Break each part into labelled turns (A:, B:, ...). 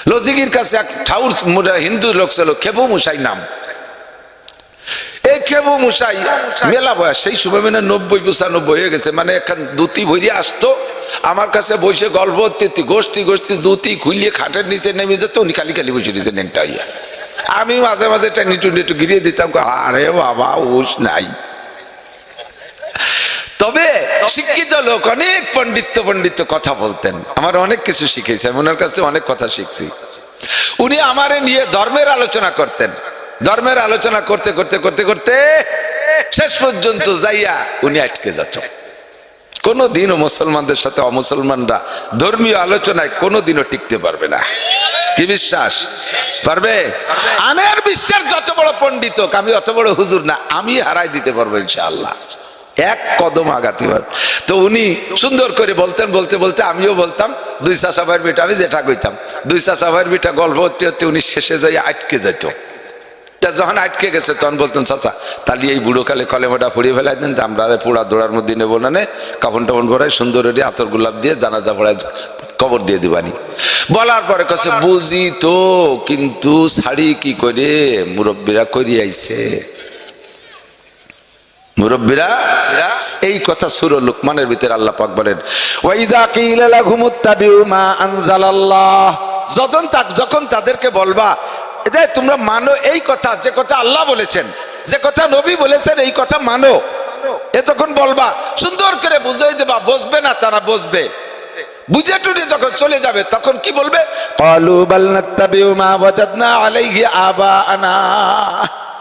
A: লজিকির কাছে এক ঠাউর হিন্দু লোক ছিল খেবু মুসাই নাম। এই খেবু মুসাই মেলা বয়স, সেই সময় মানে 90-95 হয়ে গেছে, মানে এখন দুতি ভরিয়ে আসতো আমার কাছে বসে গল্প গোষ্ঠী দুতি খুলিয়ে খাটের নিচে নেমে যেত, উনি খালি খালি বসে নিচে নেংটা হইয়া। আমি মাঝে মাঝে টেনে টুনে গিরিয়ে দিতাম, আরে বাবা উস নাই। তবে শিক্ষিত লোক, অনেক পণ্ডিত কথা বলতেন, আমার অনেক কিছু শিখেছে, ওনার কাছে অনেক কথা শিখছি। উনি আমারে নিয়ে ধর্মের আলোচনা করতেন, ধর্মের আলোচনা করতে করতে করতে করতে শেষ পর্যন্ত যাইয়া উনি আটকে যেত। কোনদিনও মুসলমানদের সাথে অমুসলমানরা ধর্মীয় আলোচনায় কোনদিনও টিকতে পারবে না। কি বিশ্বাস পারবে? আনের বিশ্বাস যত বড় পণ্ডিত হোক, আমি অত বড় হুজুর না, আমি হারাই দিতে পারবো ইনশাআল্লাহ, এক কদম আগাতে পারবো। তো উনি সুন্দর করে বলতেন, বলতে বলতে আমিও বলতাম, দুই চাচা ভাইয়ের বেটা, আমি যেটা কইতাম দুই চাচা ভাইয়ের বেটা গল্প হতে হতে উনি শেষে যাই আটকে যেত। তা যখন আটকে গেছে তখন বলতেন, চাচা তাহলে এই বুড়ো কালে কলেমাটা পড়িয়ে ফেলাই দেন, আমরা পোড়া দোড়ার মধ্যে নেবো না, কাফন টাফন ভরাই সুন্দর আতর গোলাপ দিয়ে জানাজা পড়ায় কবর দিয়ে দিবানি। বলার পরে কাছে বুঝি তো, কিন্তু শাড়ি কি করে মুরব্বীরা করিয়ে আইছে, মুরব্বীরা এই কথা সূরা লুকমানের ভিতরে আল্লাহ পাক বলেন, ওয়াইদা কিলা লাহুমুত্তাবিউ মা আনজালাল্লাহ, যখন তাদেরকে বলবা তোমরা মানো এই কথা, যে কথা আল্লাহ বলেছেন, যে কথা নবী বলেছেন, এই কথা মানো, এ তখন বলবা, সুন্দর করে বুঝাই দেবা, বসবে না তারা, বসবে বুঝে টুড়ে যখন চলে যাবে তখন কি বলবে, ক্বালু বাল নাত্তাবিউ মা ওয়াজাদনা আলাইহি আবাআনা,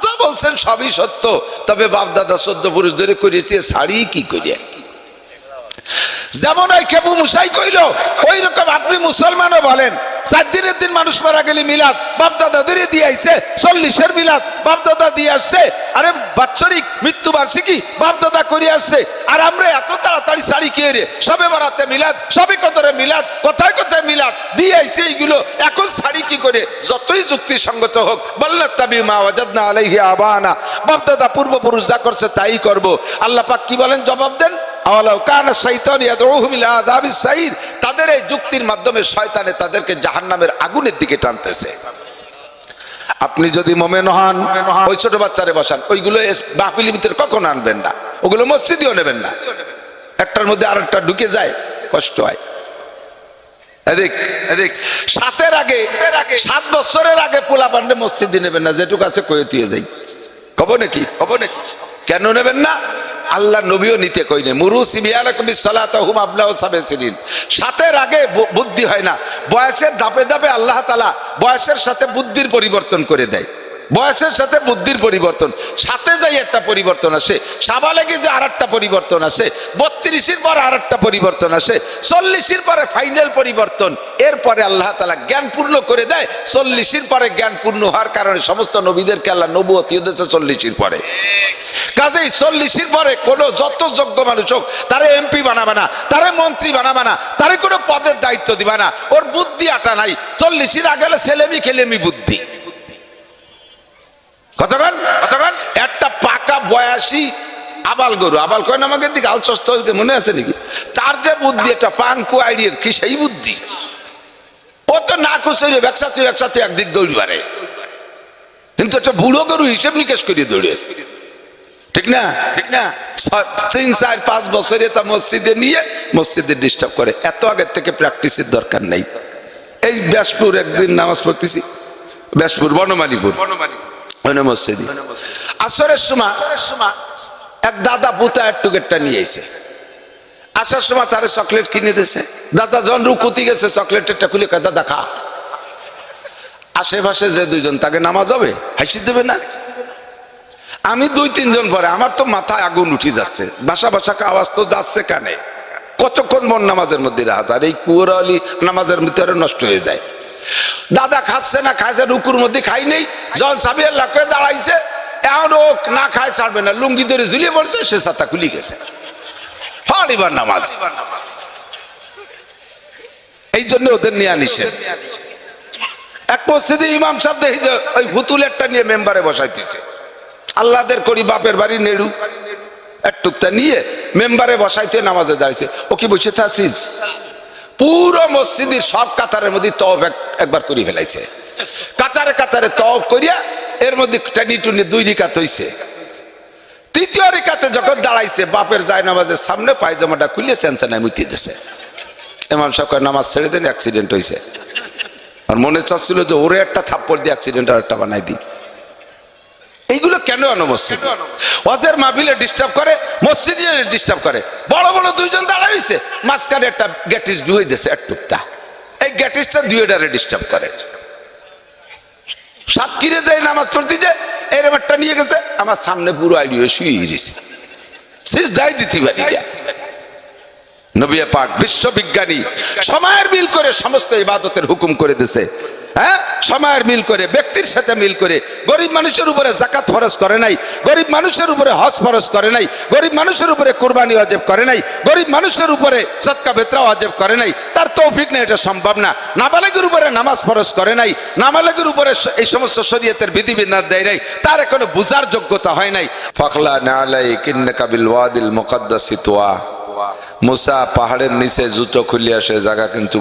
A: যা বলছেন সবই সত্য, তবে বাপ দাদা 14 পুরুষ ধরে করেছে, শাড়ি কি করে। যেমন ওই খেবু মুসাই কইল, ওই রকম আপনি মুসলমানও বলেন 4 দিনের দিন মানুষ মারা গেলে মিলাদ বাপ দাদা ধরে দিয়ে আইছে, 40-এর মিলাদ বাপ দাদা দিয়ে আসছে, আরে বাৎসরিক মৃত্যুবার্ষিকী বাপ দাদা করে আসছে, আর আমরা এত তাড়াতাড়ি শাড়ি কে রে, সবে বারাতে মিলাদ, সবে কদরে মিলাদ, কোথায় কোথায় মিলাদ দিয়ে আইছে, এইগুলো এখন শাড়ি কি করে। যতই যুক্তিসঙ্গত হোক, বাল্লাত্তাবি মা ওয়াজাদনা আলাইহি আবানা, বাপ দাদা পূর্বপুরুষ যা করছে তাই করব। আল্লাহ পাক কি বলেন, জবাব দেন, তাদের এই যুক্তির মাধ্যমে শয়তানে তাদেরকে জাহান্নামের আগুনের দিকে টানতেছে। আপনি যদি মোমেন হন, ওই ছোট বাচ্চারে বসান, ওইগুলো মাহফিলের ভিতরে কখনো আনবেন না, ওগুলো মসজিদেও নেবেন না, একটার মধ্যে আরেকটা ঢুকে যায়, কষ্ট হয়। এদিক 7 বছরের আগে পোলা পান্ডে মসজিদে নেবেন না, যেটুকু আছে কয়ে তুই যাই, কব নাকি কেন নেবেন না? আল্লাহ নবীও নিতে কইনে, মুরু সিবিয়ালাকুম বিসসালাতাহুম আবলাউ সাবিসিরিন, 7-এর আগে বুদ্ধি হয় না। বয়সের ধাপে ধাপে আল্লাহ তাআলা বয়সের সাথে বুদ্ধির পরিবর্তন করে দেয়, বয়সের সাথে বুদ্ধির পরিবর্তন, সাথে যাই একটা পরিবর্তন আসে, সাবালেগে যে আরেকটা পরিবর্তন আসে, 32-এর পর আরেকটা পরিবর্তন আসে, 40-এর পরে ফাইনাল পরিবর্তন, এরপরে আল্লাহ তাআলা জ্ঞান পূর্ণ করে দেয়। 40-এর পরে জ্ঞান পূর্ণ হওয়ার কারণে সমস্ত নবীদেরকে আল্লাহ নবুয়ত দিয়েছে 40-এর পরে। কাজেই 40-এর পরে কোনো যত যোগ্য মানুষ হোক তারে এমপি বানাবে না, তারে মন্ত্রী বানাবে না, তারে কোনো পদের দায়িত্ব দিবা না, ওর বুদ্ধি আটা নাই। 40-এর আগে ছেলেমি খেলেমি বুদ্ধি, কতক্ষণ একটা পাকা বয়াসী আবাল গরু, আবাল কয় না আমাকে দিকে আলচস্ত মনে আছে নাকি, তার যে বুদ্ধি একটা পাঙ্কু আইডিয়ার কি সেই বুদ্ধি, ও তো না কুচে একসাথে একদিক দৌড়ি পারে, কিন্তু একটা বুড়ো গরু হিসেব নিকেশ করিয়ে দৌড়ে, ঠিক না 3-4-5 বছরে তা মসজিদে নিয়ে মসজিদে ডিস্টার্ব করে। এত আগের থেকে প্র্যাকটিসের দরকার নেই। এই ব্যাসপুর একদিন নামাজ পড়তেছি, ব্যাসপুর বনমালীপুর মসজিদে, আসরের সময় এক দাদা পুতা টুকেটটা নিয়ে এসে, আসার সময় তারে চকলেট কিনে দিয়েছে। দাদা যখন রুকুতি গেছে চকলেটটা খুলে কয়, দাদা খা। আশেপাশে যে 2জন তাকে নামাজ হবে, হাসি দেবে না? আমি 2-3 জন পরে আমার তো মাথায় আগুন উঠে যাচ্ছে, বাসা আওয়াজ তো যাচ্ছে কানে, কতক্ষণ মন নামাজের মধ্যে রাখা যায়, এই কুয়ারি নামাজের ভিতরে নষ্ট হয়ে যায়। দাদা খাচ্ছে না, খাইছে রুকুর মধ্যে খাই নেই, যখন সাবি আল্লাহ করে দাঁড়াইছে, এখন ও না খায় ছাড়বে না, লুঙ্গি ধরে ঝুলিয়ে পড়ছে, সে ছাতা খুলে গেছে, এবার নামাজ। এই জন্য ওদের নিয়ে আনিছে। এক মসজিদে ইমাম সাহেব দেখি যে ওই ফুতুলেরটা নিয়ে মেম্বারে বসাইতেছে, আল্লাহদের করি বাপের বাড়ি নেড়ু এক টুকটা নিয়ে মেম্বারে বসাইতে নামাজে দাঁড়িয়েছে। ও কি বসে থাকিস? পুরো মসজিদের সব কাতারের মধ্যে তওব একবার করে ফেলাইছে, কাতারে কাতারে তওব করিয়া এর মধ্যে টানি টুনি 2 রিকাত হইছে। তৃতীয় রিকাতে যখন দাঁড়াইছে বাপের জায়নামাজের সামনে পায়জামাটা খুলে সেনসেনায় মুতি দিছে। ইমাম সাহেব নামাজ ছেড়ে দেন, অ্যাক্সিডেন্ট হয়েছে। আর মনে চাচ্ছিল যে ওরে একটা থাপ্পড় দিয়ে অ্যাক্সিডেন্ট আর একটা বানাই দিই। এইগুলো কেন আনো মসজিদ? ওয়াজের মাহফিলে ডিস্টার্ব করে, মসজিদে ডিস্টার্ব করে। বড় বড় 2 জন দাঁড়ায় রইছে, মাঝখানে একটা গ্যাটিস ডুয়ে দিয়েছে এক টুকটা, এই গ্যাটিসটা দুইটারে ডিস্টার্ব করে। সাতক্ষীরে যাই নামাজ পড়তে যে এরম একটা নিয়ে গেছে, আমার সামনে পুরো আইডিও শুয়ে গেছে, সিজদায় দিতে পারি না। নবী পাক বিশ্ববিজ্ঞানী সময়ের মিল করে সমস্ত ইবাদতের হুকুম করে দিয়েছে। হ্যাঁ, সময়ের মিল করে, ব্যক্তির সাথে মিল করে। গরিব মানুষের উপরে যাকাত ফরজ করে নাই, গরিব মানুষের উপরে হজ ফরজ করে নাই, গরিব মানুষের উপরে কুরবানি ওয়াজিব করে নাই, গরিব মানুষের উপরে সদকা বিতরা ওয়াজিব করে নাই। তার তৌফিক নেই, এটা সম্ভব না। নাবালেগের উপরে নামাজ ফরজ করে নাই, নাবালেগের উপরে এই সমস্ত শরীয়তের বিধিবিধান দেয় নাই, তার এখনো বুঝার যোগ্যতা হয় নাই। ফাখলা নালাইক ইন্নাকা বিল ওয়াদিল মুকদ্দাসি তুয়া। মুসা পাহাড়ের নিচে জুতো খুলে আসে, জায়গা কিন্তু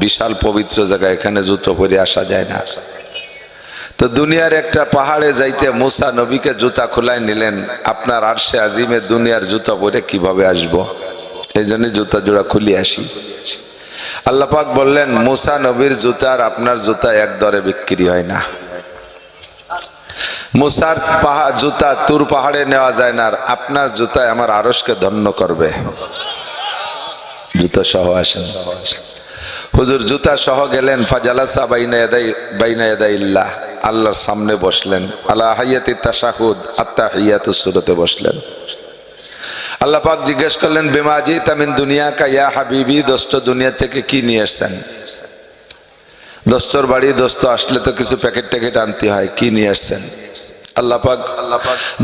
A: বিশাল পবিত্র জায়গা, এখানে জুতো পরে আসা যায় না। তো দুনিয়ার একটা পাহাড়ে যাইতে মুসা নবীকে জুতা খোলাই নিলেন, আপনার আরশে আজিমে দুনিয়ার জুতা পরে কিভাবে আসবো? এই জন্য জুতা জোড়া খুলে আসি। আল্লাহ পাক বললেন, মুসা নবীর জুতা আর আপনার জুতা এক দরে বিক্রি হয় না। মুসার জুতা তুর পাহাড়ে নেওয়া যায় না, আর আপনার জুতায় আমার আরশকে ধন্য করবে। জুতা সহ আসেন। হুজুর জুতা সহ গেলেন, ফাজালাসা বাইনা ইয়াদাইল্লাহ, আল্লাহর সামনে বসলেন। আলা হাইয়াতি তাশাহুদ, আত্তাহিয়াতুস সূরাতে বসলেন। আল্লাহ পাক জিজ্ঞেস করলেন, বিমা জিতা মিন দুনিয়া কা ইয়া হাবিবি, দোস্ত দুনিয়া থেকে কি নিয়ে আসছেন? দোস্তর বাড়ি দোস্ত আসলে তো কিছু প্যাকেট ট্যাকেট আনতে হয়, কি নিয়ে আসছেন? আল্লাহ পাক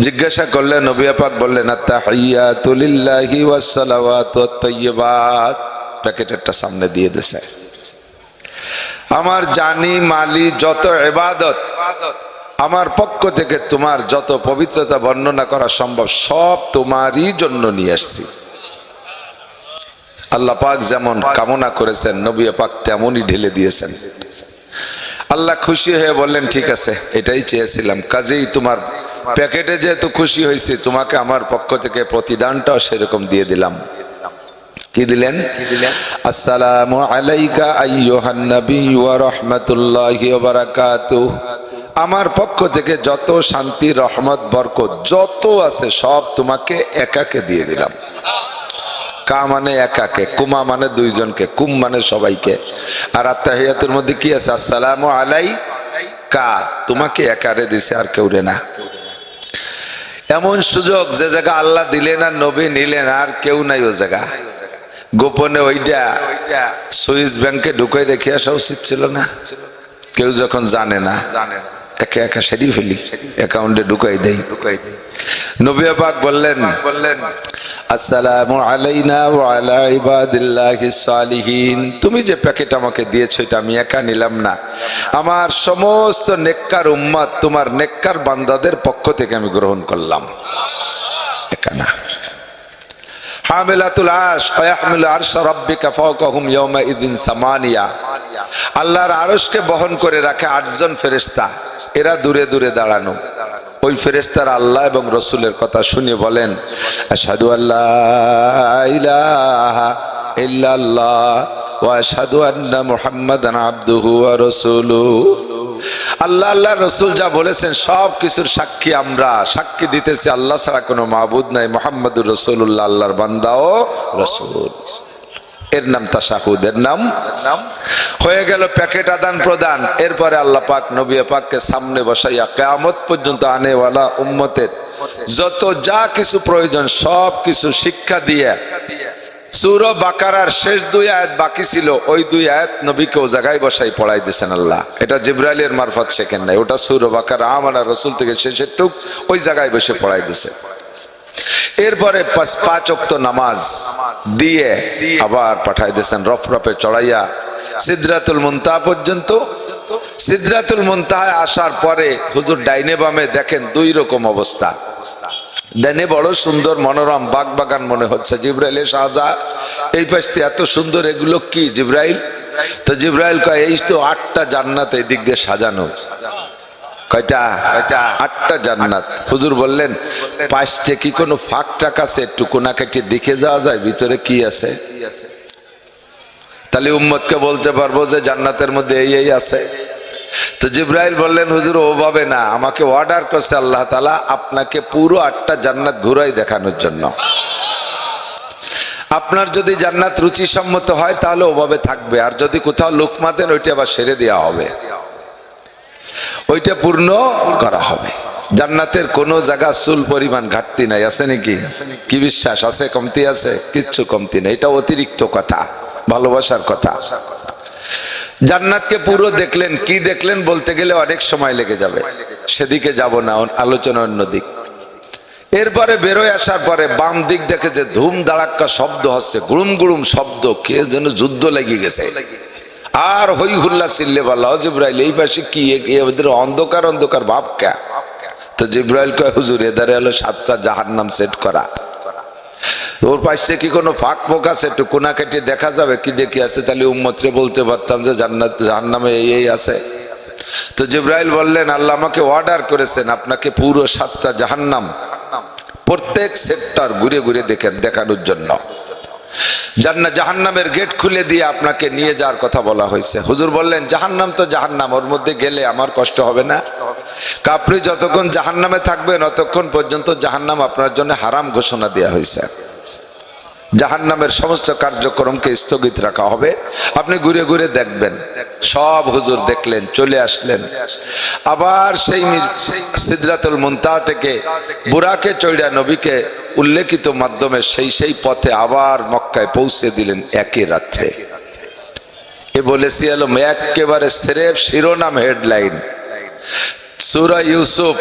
A: জিজ্ঞাসা করলেন, নবী পাক বললেন, আত্তাহিয়াতু লিল্লাহি ওয়াস সালাওয়াতু ওয়াত তাইয়্যিবাত। প্যাকেট একটা সামনে দিয়ে দিয়েছে। আমার জানি মালি যত ইবাদত, আমার পক্ষ থেকে তোমার যত পবিত্রতা বর্ণনা করা সম্ভব সব তোমারই জন্য নিয়ে আসছি। আল্লাহ পাক যেমন কামনা করেছেন নবী পাক তেমনই ঢেলে দিয়েছেন। আল্লাহ খুশি হয়ে বললেন, ঠিক আছে, এটাই চেয়েছিলাম, কাজেই তোমার প্যাকেটে যেহেতু খুশি হয়েছে, তোমাকে আমার পক্ষ থেকে প্রতিদানটাও সেরকম দিয়ে দিলাম। কি দিলেন? আসসালামু আলাইকা আইয়ুহান নবী ওয়া রাহমাতুল্লাহি ওয়া বারাকাতুহু। আমার পক্ষ থেকে যত শান্তি, রহমত, বরকত যত আছে সব তোমাকে একাকে দিয়ে দিলাম। কা মানে একাকে, কুমা মানে 2 জনকে, কুম মানে সবাইকে। আর আত্তাহিয়াতুর মধ্যে কি আছে? আসসালামু আলাইকা, তোমাকে একারে দিছে, আর কেউ রে না। এমন সুযোগ যে জায়গা আল্লাহ দিলেন আর নবী নিলেন, আর কেউ নাই ও জায়গা। গোপনে ওইটা সুইস ব্যাংকে ঢুকাই রেখে আসা উচিত ছিল না? কেউ যখন জানে না, একা একা সেরি ফেলি, অ্যাকাউন্টে ঢুকাই দেই। নবী পাক বললেন, আসসালামু আলাইনা ওয়া আলা ইবাদিল্লাহিস সালিহিন। তুমি যে প্যাকেট আমাকে দিয়েছো, এটা আমি একা নিলাম না, আমার সমস্ত নেককার উম্মত, তোমার নেককার বান্দাদের পক্ষ থেকে আমি গ্রহণ করলাম, একা না। হামিলাতুল আরশ ওয়া ইয়াহমিলু আরশা রাব্বিকা ফাওকাহুম ইয়াওমা ইযিন সামানিয়া। আল্লাহর আরশকে বহন করে রাখে 8 জন ফেরেশতা, এরা দূরে দূরে দাঁড়ানো। ওই ফেরেশতারা আল্লাহ এবং রসুলের কথা শুনে বলেন, আশহাদু আল্লা ইলাহা ইল্লাল্লাহ ওয়া আশহাদু আন্না মুহাম্মাদান আবদুহু ওয়া রাসূলুহু। আল্লাহ আল্লাহ রসুল যা বলেছেন সব কিছুর সাক্ষী আমরা, সাক্ষী দিতেছি আল্লাহ ছাড়া কোনো মাবুদ নাই, মুহাম্মাদুর রাসূলুল্লাহ আল্লাহর বান্দা ও রাসূল। এর নাম তাশাহুদ, এর নাম হয়ে গেল প্যাকেট আদান প্রদান। এরপরে আল্লাহ পাক নবী পাককে সামনে বসাইয়া কিয়ামত পর্যন্ত আনেওয়ালা উম্মতের যত যা কিছু প্রয়োজন সব কিছু শিক্ষা দিয়ে সূরা বাকারার শেষ 2 আয়াত বাকি ছিল, ওই 2 আয়াত নবীকে ও জায়গায় বসাই পড়াই দিয়েছেন আল্লাহ। এটা জিবরাইলের মারফত শেখেন নাই, ওটা সূরা বাকারা আমানা রাসূল থেকে শেষের টুক ওই জায়গায় বসে পড়াই দিয়েছে। এরপরে 5 ওয়াক্ত নামাজ দিয়ে আবার পাঠাই দিয়েছেন রফরফে চড়াইয়া সিদরাতুল মুনতাহা পর্যন্ত। সিদরাতুল মুনতাহায় আসার পরে হুজুর ডাইনে বামে দেখেন 2 রকম অবস্থা। ডানে বড় সুন্দর মনোরম বাগ বাগান মনে হচ্ছে। জিব্রাইল শাহজা এই পাশে এত সুন্দর, এগুলো কি জিব্রাইল? তো জিব্রাইল কয় এই তো 8টা জান্নাত এই দিক দিয়ে সাজানো। কয়টা? 8টা জান্নাত। হুজুর বললেন পাশে কি কোনো ফাঁক টাক আছে? একটু কোনাকাটি দেখে যাওয়া যায় ভিতরে কি আছে? তাহলে উম্মতকে বলতে পারবো যে জান্নাতের মধ্যে এই আছে। তো জিব্রাইল বললেন হুজুর ওভাবে না, আমাকে অর্ডার করছে আল্লাহ তাআলা আপনাকে পুরো 8টা জান্নাত ঘুরাই দেখানোর জন্য। আপনার যদি জান্নাত রুচিসম্মত হয় তাহলে ওভাবে থাকবে, আর যদি কোথাও লোকমা দেন ওইটা আবার সেরে দেওয়া হবে, ওইটা পূর্ণ করা হবে। জান্নাতের কোন জায়গা চুল পরিমাণ ঘাটতি নাই, আছে নাকি? কি বিশ্বাস আছে? কমতি আছে? কিচ্ছু কমতি নেই। এটা অতিরিক্ত কথা, ভালোবাসার কথা। জান্নাতকে পুরো দেখলেন, কি দেখলেন বলতে গেলে অনেক সময় লেগে যাবে, সেদিকে যাব না, আলোচনা অন্য দিক। এরপরে বেরোয় আসার পরে বাম দিক দেখে যে ধুম ধাড়াক্কা শব্দ হচ্ছে, গুড়ুম গুড়ুম শব্দ, কে যেন যুদ্ধ লেগে গেছে। আর হই হুল্লা চিল্লে বলা জিব্রাইল এই পাশে কি এদের অন্ধকার অন্ধকার ভাব কে? তো জিব্রাইল কয় হুজুর এদারে হলো 7টা জাহান্নাম সেট করা, ওর পাশে কি কোনো ফাঁক ফোক আছে? একটু কোনা কেটে দেখা যাবে কি দেখি আছে, তাহলে উম্মতরে বলতে পারতাম যে জান্নাত জাহান্নামে এই আছে। তো জিব্রাইল বললেন আল্লাহ আমাকে অর্ডার করেছেন আপনাকে পুরো 7টা জাহান্নাম প্রত্যেক সেক্টর ঘুরে ঘুরে দেখানোর জন্য। জাহান্নামের গেট খুলে দিয়ে আপনাকে নিয়ে যাওয়ার কথা বলা হয়েছে। হুজুর বললেন জাহান্নাম তো জাহান্নাম, ওর মধ্যে গেলে আমার কষ্ট হবে না? আপনি যতক্ষণ জাহান্নামে থাকবেন ততক্ষণ পর্যন্ত জাহান্নাম আপনার জন্য হারাম ঘোষণা দেওয়া হয়েছে। জাহান্নামের সমস্ত কার্যক্রমকে স্থগিত রাখা হবে, আপনি ঘুরে ঘুরে দেখবেন। সব হুজুর দেখলেন, চলে আসলেন। আবার সেই সিদরাতুল মুনতাহা থেকে বুরাকে চড়িয়া নবীকে উল্লেখিত মাধ্যমে সেই পথে আবার মক্কায় পৌঁছে দিলেন একই রাত্রে। এ বলেছি এলম একেবারে স্রেফ শিরোনাম, হেডলাইন। সূরা ইউসুফ,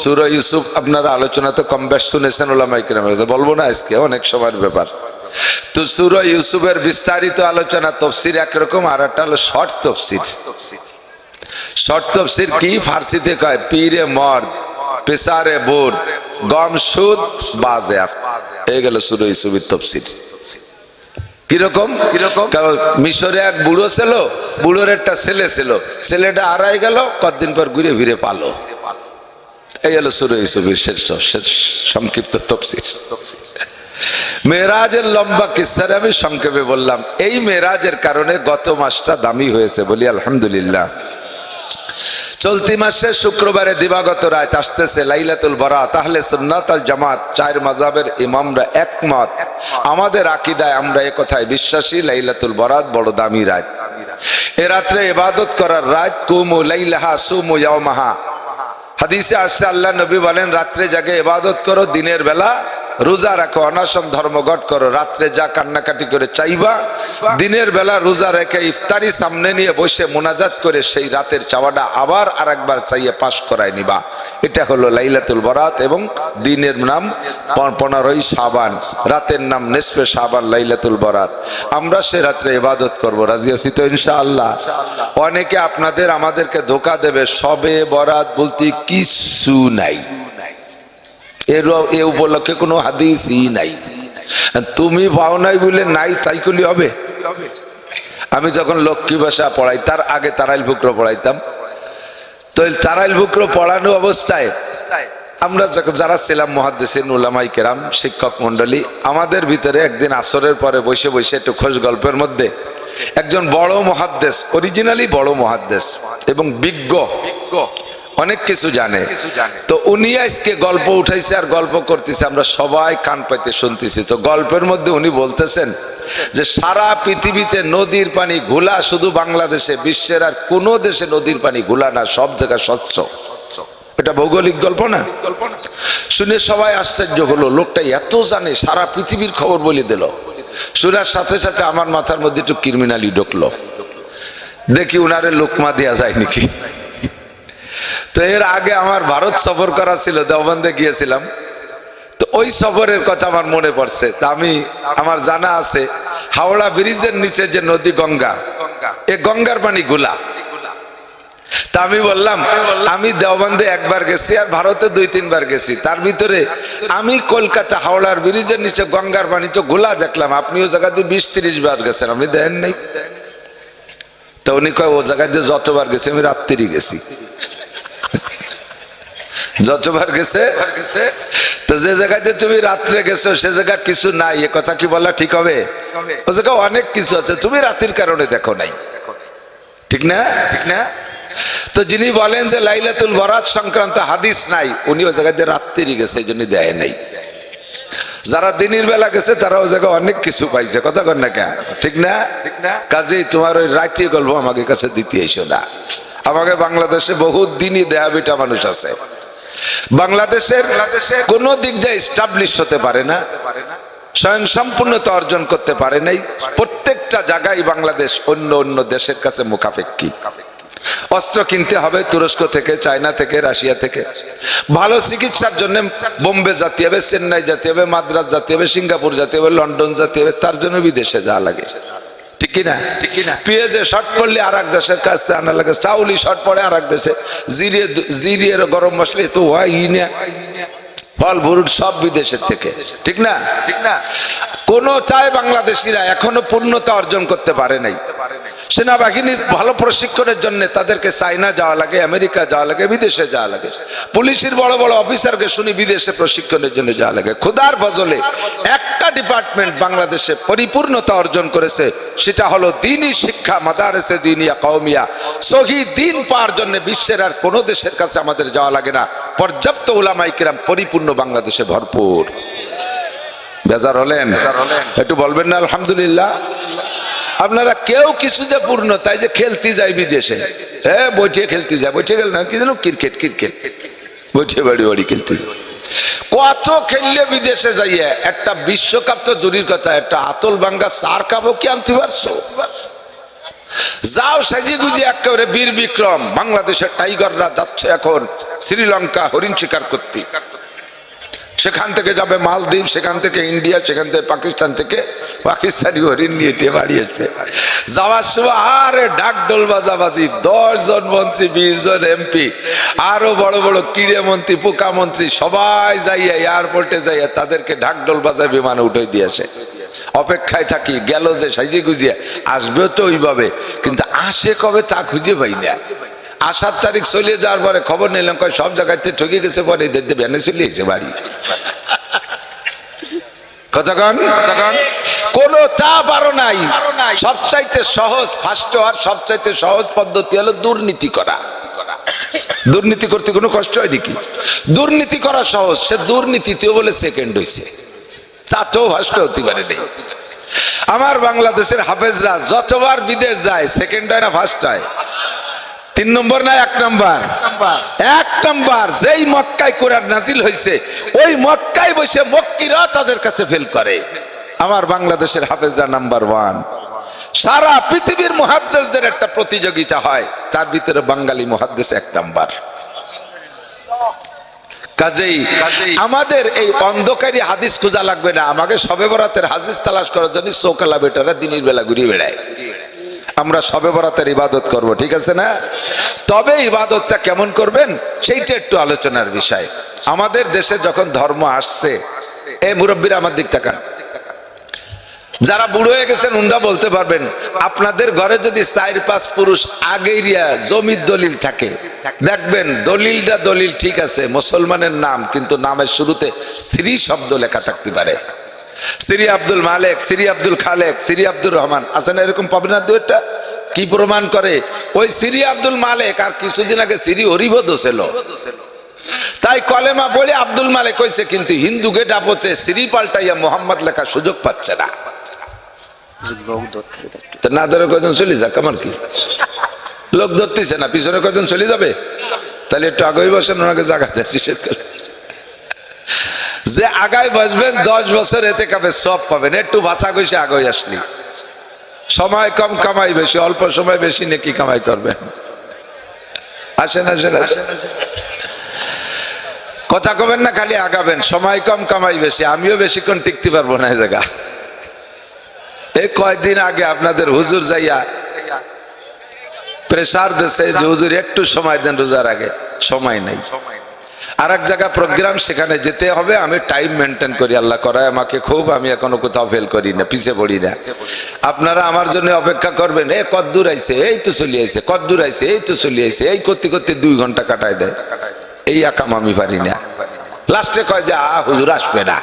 A: সূরা ইউসুফ আপনারা আলোচনা তো কম বেশ শুনেছেন ওলামায়ে কেরামের কাছে, বলবো না আজকে, অনেক সময়ের ব্যাপার। তো সূরা ইউসুফের বিস্তারিত আলোচনা তফসির একরকম, আর একটা হলো শর্ট তফসির। শর্ট তফসির কি? ফার্সিতে কয় পীরে মর্দ পেসারে বোর গম সুদ বাজে। এই গেল সূরা ইউসুফের তফসির। কিরকম? মিশরে এক বুড়ো ছিল, বুড়োর একটা ছেলে ছিল, ছেলেটা হারাই গেল, কতদিন পর ঘুরে ফিরে পালো। এই হলো সূরা ইউসুফের শেষ সংক্ষিপ্ত তফসির। মেরাজের লম্বা কিস্সারে আমি সংক্ষেপে বললাম। এই মেরাজের কারণে গত মাসটা দামি হয়েছে, বলি আলহামদুলিল্লাহ। চলতি মাসে শুক্রবারে দিবাগত রাত আসতেছে লাইলাতুল বারাত। আহলে সুন্নাত আল জামাত 4 মাযহাবের ইমামরা একমত, আমাদের আকীদায় আমরা এই কথায় বিশ্বাসী, লাইলাতুল বারাত বড় দামি রাত। এই রাতে ইবাদত করার রাত, কুমু লাইলাহা সুমু ইয়াওমাহা। হাদিসে আসছে আল্লাহ নবী বলেন রাত্রে জাগে ইবাদত করো, দিনের বেলা রোজা রাখো, অনশন ধর্মঘট করো। রাত্রে যা কান্নাকাটি করে চাইবা, দিনের বেলা রোজা রেখে ইফতারি সামনে নিয়ে বসে মোনাজাত করে সেই রাতের চাওয়াটা আবার আরেকবার চাইয়ে পাশ করায় নিবা। এটা হলো লাইলাতুল বারাত, এবং দিনের নাম 15ই শাবান, রাতের নাম নিসফে শাবান, লাইলাতুল বারাত। আমরা সে রাত্রে ইবাদত করব, রাজি আছি তো ইনশাআল্লাহ? অনেকে আপনাদের আমাদেরকে ধোঁকা দেবে, সবে বরাত বলতে কিছু নাই, এ উপলক্ষে কোনো হাদিসই নাই। তুমি পাও নাই বলে নাই তাই করলে হবে? আমি যখন লক্ষ্মী ভাষা পড়াই, তার আগে তারাইল ফুকরো পড়াইতাম, তো তারাইল ফুকরো পড়ানো অবস্থায় আমরা যারা ছিলাম মুহাদ্দিসিন উলামায়ে কেরাম, শিক্ষক মন্ডলী, আমাদের ভিতরে একদিন আসরের পরে বসে বসে একটু খোঁজ গল্পের মধ্যে একজন বড় মুহাদ্দিস, অরিজিনালি বড় মুহাদ্দিস এবং বিজ্ঞ, অনেক কিছু জানে, তো উনি আজকে গল্প উঠাইছে আর গল্প করতেছে, আমরা সবাই কান পাইতে শুনতেছি। তো গল্পের মধ্যে উনি বলতেছেন যে সারা পৃথিবীতে নদীর পানি ঘোলা, শুধু বাংলাদেশে, বিশ্বের আর কোন দেশে নদীর পানি ঘোলা না, সব জায়গায় স্বচ্ছ। এটা ভৌগোলিক গল্প না? শুনে সবাই আশ্চর্য হলো, লোকটা এত জানে, সারা পৃথিবীর খবর বলে দিল। শোনার সাথে সাথে আমার মাথার মধ্যে একটু ক্রিমিনালি ঢুকলো, দেখি উনারে লোকমা দেয়া যায় নাকি। তো এর আগে আমার ভারত সফর করা ছিল, দেওবন্দে গিয়েছিলাম, তো ওই সফরের কথা আমার মনে পড়ছে। তা আমি, আমার জানা আছে হাওড়া ব্রিজের নিচে যে নদী গঙ্গা, এ গঙ্গার পানি ঘোলা। তা আমি বললাম আমি দেওবন্দে একবার গেছি আর ভারতে 2-3 বার গেছি, তার ভিতরে আমি কলকাতা হাওড়ার ব্রিজের নিচে গঙ্গার পানিতে গোলা দেখলাম, আপনি ও জায়গা দিয়ে 20-30 বার গেছেন, আমি দেন নাই। তো উনি কয় ও জায়গায় দিয়ে যতবার গেছি আমি রাত্রি গেছি, যতবার গেছে। তো যে জায়গাতে তুমি রাত্রে গেছো সে জায়গা কিছু নাই, এ কথা কি বলা ঠিক হবে? ও জায়গা অনেক কিছু আছে, তুমি রাতের কারণে দেখো নাই, ঠিক না? ঠিক না? তো যিনি বলেন যে লাইলাতুল বরাত সংক্রান্ত হাদিস নাই, উনি ওই জায়গাতে রাত্রি গেছে, এই জন্য দেয় নাই। যারা দিনের বেলা গেছে তারা ওই জায়গায় অনেক কিছু পাইছে, কথা কর না কেন? ঠিক না? ঠিক না? কাজেই তোমার ওই রাত্রি গল্প আমাকে কাছে দিতে এসো না। আমাকে বাংলাদেশে বহুত দিনই দেহাবিটা মানুষ আছে, বাংলাদেশের কোন দিক দিয়ে এস্টাবলিশ হতে পারে না, স্বয়ং সম্পূর্ণতা অর্জন করতে পারে নাই। প্রত্যেকটা জায়গায় বাংলাদেশ অন্য অন্য দেশের কাছে মুখাপেক্ষী। অস্ত্র কিনতে হবে তুরস্ক থেকে, চায়না থেকে, রাশিয়া থেকে। ভালো চিকিৎসার জন্য বোম্বে যেতে হবে, চেন্নাই যেতে হবে, মাদ্রাজ যেতে হবে, সিঙ্গাপুর যেতে হবে, লন্ডন যেতে হবে, তার জন্য বিদেশে যাওয়া লাগে, ঠিক কিনা? ঠিক কিনা? পেঁয়াজে শর্ট পড়লে আর এক দেশের কাছ থেকে আনা লাগে, চাউলি শর্ট পড়ে আর এক দেশে, জিরিয়ে গরম মশলা তো হয় না, ফল ফ্রুট সব বিদেশের থেকে, ঠিক না? ঠিক না? কোন চাই বাংলাদেশিরা এখনো পূর্ণতা অর্জন করতে পারে নাই। সেনাবাহিনীর ভালো প্রশিক্ষণের জন্য তাদেরকে চায়না যাওয়া লাগে, আমেরিকা যাওয়া লাগে, বিদেশে যাওয়া লাগে। পুলিশের বড় বড় অফিসারকে শুনি বিদেশে প্রশিক্ষণের জন্য যাওয়া লাগে। খোদার ফজলে একটা ডিপার্টমেন্ট বাংলাদেশে পরিপূর্ণতা অর্জন করেছে, সেটা হলো দ্বীনি শিক্ষা, মাদারেসে দ্বীনিয়া কওমিয়া। সহি দ্বীন পাওয়ার জন্য বিশ্বের আর কোনো দেশের কাছে আমাদের যাওয়া লাগে না। পর্যাপ্ত উলামায়ে কিরাম পরিপূর্ণ বাংলাদেশে ভরপুর। বেজার হলেন? একটু বলবেন না আলহামদুলিল্লাহ? আপনারা কেউ কিছু যে পূর্ণ, তাই যে খেলতে যায় বিদেশে, হ্যাঁ বইটিয়ে খেলতে যায়, বইটিয়ে গেল না কি জানো, ক্রিকেট বইটিয়ে বাড়ি বাড়ি খেলতে যায়। কত খেললে বিদেশে যাইয়ে একটা বিশ্বকাপ তো দূরের কথা, একটা আতল ভাঙ্গা 4 কাপও কি আনতে পারছো? যাও সাজি গুজি একেবারে বীর বিক্রম। বাংলাদেশের টাইগাররা যাচ্ছে এখন শ্রীলঙ্কা হরিণ শিকার করতে, সেখান থেকে যাবে মালদ্বীপ, সেখান থেকে ইন্ডিয়া, সেখান থেকে পাকিস্তান, থেকে পাকিস্তানি হরিণ নিয়ে বাড়ি আসবে। যাওয়ার সময় আরে ঢাকঢোল বাজাবাজি, 10 জন মন্ত্রী, 20 জন এমপি, আরো বড় বড় ক্রীড়া মন্ত্রী, পোকা মন্ত্রী সবাই যাইয়া এয়ারপোর্টে যাইয়া তাদেরকে ঢাকঢোল বাজায় বিমানে উঠে দিয়েছে। অপেক্ষায় থাকি, গেল যে সাইজে গুজিয়ে আসবে তো ওইভাবে, কিন্তু আসে কবে তা খুঁজে পাই না। আসার তারিখ চলে যাওয়ার পরে খবর নিলাম কয় সব জায়গাতে ঠকে গেছে, পরে দেখতে ভ্যানে চলে এসে বাড়ি। কতক্ষণ কোন চাপ আরো নাই। সবচাইতে সহজ, ফার্স্ট হওয়ার সবচাইতে সহজ পদ্ধতি হলো দুর্নীতি করা। দুর্নীতি করতে কোনো কষ্ট হয় নাকি? দুর্নীতি করা সহজ, সে দুর্নীতিতেও বলে সেকেন্ড হয়েছে, তাতেও ফার্স্ট হতে পারে নেই। আমার বাংলাদেশের হাফেজরা যতবার বিদেশ যায় সেকেন্ড হয় না ফার্স্ট হয়? 3 নম্বর না 1 নম্বর? 1 নম্বর। যেই মক্কায় কোরআন নাজিল হয়েছে ওই মক্কায় বসে মক্কিরা তাদের কাছে ফেল করে। আমার বাংলাদেশের হাফেজরা নাম্বার 1। সারা পৃথিবীর মুহাদ্দিসদের একটা প্রতিযোগিতা হয়, তার ভিতরে বাঙালি মুহাদ্দিস 1 নম্বর। কাজেই আমাদের এই অন্ধকারী হাদিস খোঁজা লাগবে না, আমাকে শবে বরাতের হাদিস তালাশ করার জন্য সকালা বেটারা দিনের বেলা ঘুরে বেড়ায়। আমরা শবে বরাতের ইবাদত করব, ঠিক আছে না? তবে ইবাদতটা কেমন করবেন সেইটা একটু আলোচনার বিষয়। আমাদের দেশে যখন ধর্ম আসছে, এই মুরব্বীরা আমার দিক তাকান, যারা বুড়ো হয়ে গেছেন উনরা বলতে পারবেন, আপনাদের ঘরে যদি 4-5 পুরুষ আগেইয়া জমির দলিল থাকে, দেখবেন দলিলটা দলিল ঠিক আছে, মুসলমানের নাম, কিন্তু নামের শুরুতে শ্রী শব্দ লেখা থাকতে পারে। শ্রী আব্দুল মালেক, শ্রী আব্দুল খালেক, শ্রী আব্দুর রহমান, আছে না এরকম? পাবেন না 2টা? কি প্রমাণ করে? ওই শ্রী আব্দুল মালেক আর কিছুদিন আগে শ্রী হরিবোধ ছিল, তাই কলেমা বলে আব্দুল মালেক হয়েছে, কিন্তু হিন্দু গেটাপতে শ্রী পাল্টাইয়া মোহাম্মদ লেখার সুযোগ পাচ্ছে না। না ধরে কজন চলে যাক, আমার কি লোক ধরতেছে না, পিছনে কজন চলে যাবে? তাহলে একটু আগে বসেন, ওনাকে জাগাতে নিষেধ করে। যে আগায় বসবেন 10 বছর এতে কাপে সব পাবেন। একটু ভাষা কইসে আগে আসলি, সময় কম কামাই বেশি, অল্প সময় বেশি নেকি কামাই করবেন। আসেন আসেন আসেন, কথা কবেন না, খালি আগাবেন। সময় কম কামাই বেশি, আমিও বেশিক্ষণ টিকতে পারবো না এই জায়গা। এই কয়েকদিন আগে আপনাদের হুজুর যাইয়া প্রেসার দেশে যে হুজুর একটু সময় দেন রোজার আগে, সময় নেই। আর এক জায়গা প্রোগ্রাম, সেখানে যেতে হবে, আমি টাইম মেনটেন করি, আল্লাহ করায় আমাকে খুব, আমি এখনো কোথাও ফেল করি না, পিছিয়ে পড়ি না। আপনারা আমার জন্য অপেক্ষা করবেন, এ কদ্দূর আইছে, এই তো চলে আইছে, কদ্দূর আইছে, এই তো চলে আইছে, এই করতে করতে 2 ঘন্টা কাটায় দেয়। এই আকাম আমি পারি না। লাস্টে কয় যে হুজুর আসবে না,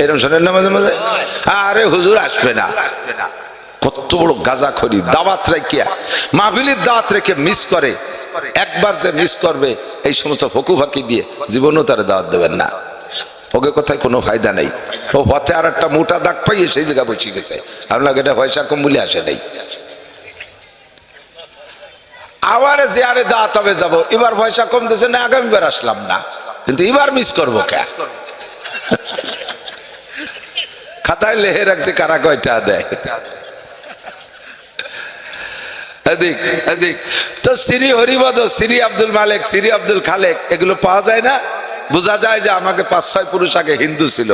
A: এরকম শোনেন না মাঝে মাঝে, আরে হুজুর আসবে না। কত বড় গাঁজাখড়ি, দাওয়াত রেখে, মাহফিলের দাওয়াত রেখে মিস করে। একবার যে মিস করবে এই সমস্ত ফকু ফাঁকি দিয়ে, জীবনও তারা দাওয়াত দেবেন না। ওকে কথায় কোনো ফায়দা নেই। ও পথে আর একটা মোটা দাগ পাইয়ে সেই জায়গা বসে গেছে, আপনাকে এটা পয়সা কম বলে আসে নাই। আবার যে আরে দাওয়াত হবে যাবো, এবার পয়সা কম দিয়েছে না, আগামীবার আসলাম না, কিন্তু এবার মিস করবো কে? খাতায় লেহে রাখছে কারা কয়টা দেয়। তো শ্রী হরিবদ, শ্রী আব্দুল মালিক, শ্রী আব্দুল খালেক, এগুলো পাওয়া যায় না। বোঝা যায় যে আমাকে 5-6 পুরুষ আগে হিন্দু ছিল।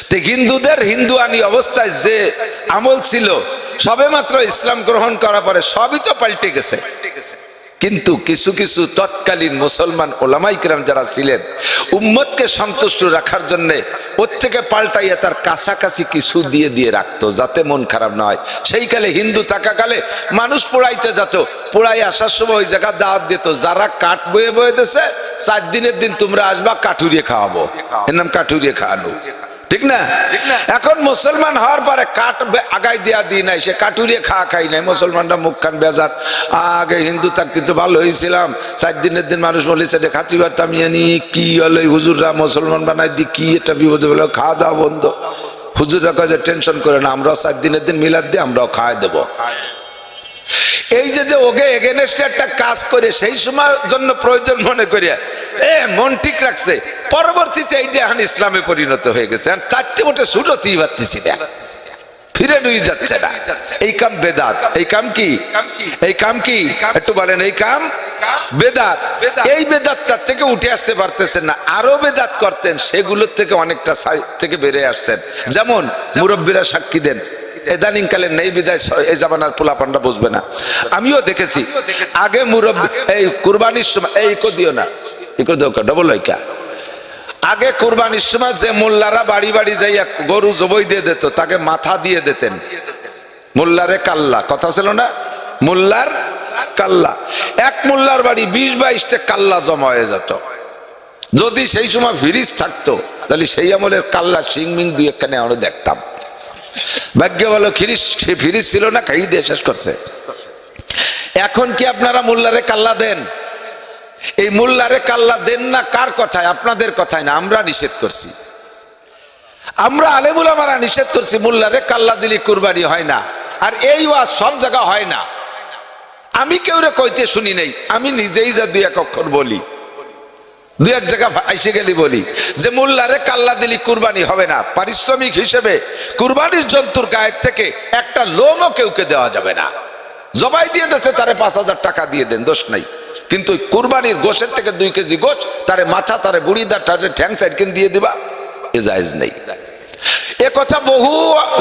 A: তো হিন্দুদের হিন্দুয়ানি অবস্থায় যে আমল ছিল, সবে মাত্র ইসলাম গ্রহণ করার পরে সবই তো পাল্টে গেছে। কিন্তু কিছু কিছু তৎকালীন মুসলমান ওলামাই কিরাম যারা ছিলেন, উম্মতকে সন্তুষ্ট রাখার জন্য ওর থেকে পাল্টাইয়া তার কাছাকাছি কিছু দিয়ে দিয়ে রাখতো, যাতে মন খারাপ না হয়। সেই কালে হিন্দু থাকাকালে মানুষ পোড়াইতে যেত, পোড়াই আসার সময় ওই জায়গা দাওয়াত দিত, যারা কাঠ বয়ে বয়ে দিছে 4 দিনের দিন তোমরা আসবা, কাঠুরিয়ে খাওয়াবো, এর নাম কাঠুরিয়ে খাওয়ানো, ঠিক না? এখন মুসলমান হওয়ার পরে কাঠ আগাই দেয়া দিই নাই, সে কাঠুরিয়ে খাই নাই। মুসলমানরা মুখ খান বেজার, আগে হিন্দু থাকতে তো ভালো হয়েছিলাম, 4 দিনের দিন মানুষ বলেছে খাতি পারতাম, কি হলো হুজুররা মুসলমান বানাই দি, কি এটা বিপদ হলো, খাওয়া দাওয়া বন্ধ। হুজুররা কয়ে যে টেনশন করে না, আমরাও 4 দিনের দিন মিলাদ দিয়ে আমরাও খাওয়াই দেবো। এই যে ওকে এগেনস্টে একটা কাজ করে সেই সময়ের জন্য প্রয়োজন মনে করিয়া মন ঠিক রাখছে, পরবর্তীতে এইটা এখন ইসলামে পরিণত হয়ে গেছে। 4টে মোটে ছুটোতেই পারতেছি না, ফিরে নুই যাচ্ছে না। এই কাম বেদাত। এই কাম কি? এই কাম কি একটু বলেন? এই কাম বেদাত। এই বেদাতটার থেকে উঠে আসতে পারতেছেন না, আরো বেদাত করতেন, সেগুলোর থেকে অনেকটা থেকে বেড়ে আসছেন। যেমন মুরব্বীরা সাক্ষী দেন, এদানিং কালে নেই বিদায় এই জামানার পোলাপানরা বুঝবে না। আমিও দেখেছি আগে মুরব্বী, এই কুরবানির সময়, এই দিও না, ডবল ঐকা, আগে কুরবানির সময় যে মোল্লারা বাড়ি বাড়ি যাইয়া গরু জবই দিয়ে দিত, তাকে মাথা দিয়ে দিতেন। মোল্লারে কাল্লা, কথা ছিল না, মোল্লার কাল্লা। এক মোল্লার বাড়ি 20-22টা কাল্লা জমা হয়ে যেত। যদি সেই সময় ফ্রিজ থাকতো, তাহলে সেই আমলের কাল্লা সিংমিং 2-1 আমরা দেখতাম। ভাগ্য ভালো ফ্রিজ ছিল না, খাই দিয়ে শেষ করছে। এখন কি আপনারা মোল্লারে কাল্লা দেন? এই মোল্লারে কাল্লা দেন না কার কথায়? আপনাদের কথায় না, আমরা নিষেধ করছি। আমরা আলেমুল আমারা নিষেধ করছি, মোল্লারে কাল্লা দিলে কুরবানি হয় না। আর এই ওয়াজ সব জায়গা হয় না, আমি কেউরে কইতে শুনি নাই, আমি নিজেই যা 2-1 অক্ষর বলি, 2-1 জায়গা আইসে গেলি বলি যে মোল্লারে কাল্লা দিলি কুরবানি হবে না। পারিশ্রমিক হিসেবে কুরবানির জন্তুর গায়ের থেকে একটা লোমও কেউকে দেওয়া যাবে না। জবাই দিয়ে দিয়েছে, তারে 5,000 টাকা দিয়ে দেন, দোষ নাই। কিন্তু কুরবানির গোশের থেকে 2 কেজি গোশ, তারে মাথা, তারে বুড়িদা, তারে ঠ্যাং সাইডকেন দিয়ে দিবা, এ জায়েজ নেই। এ কথা বহু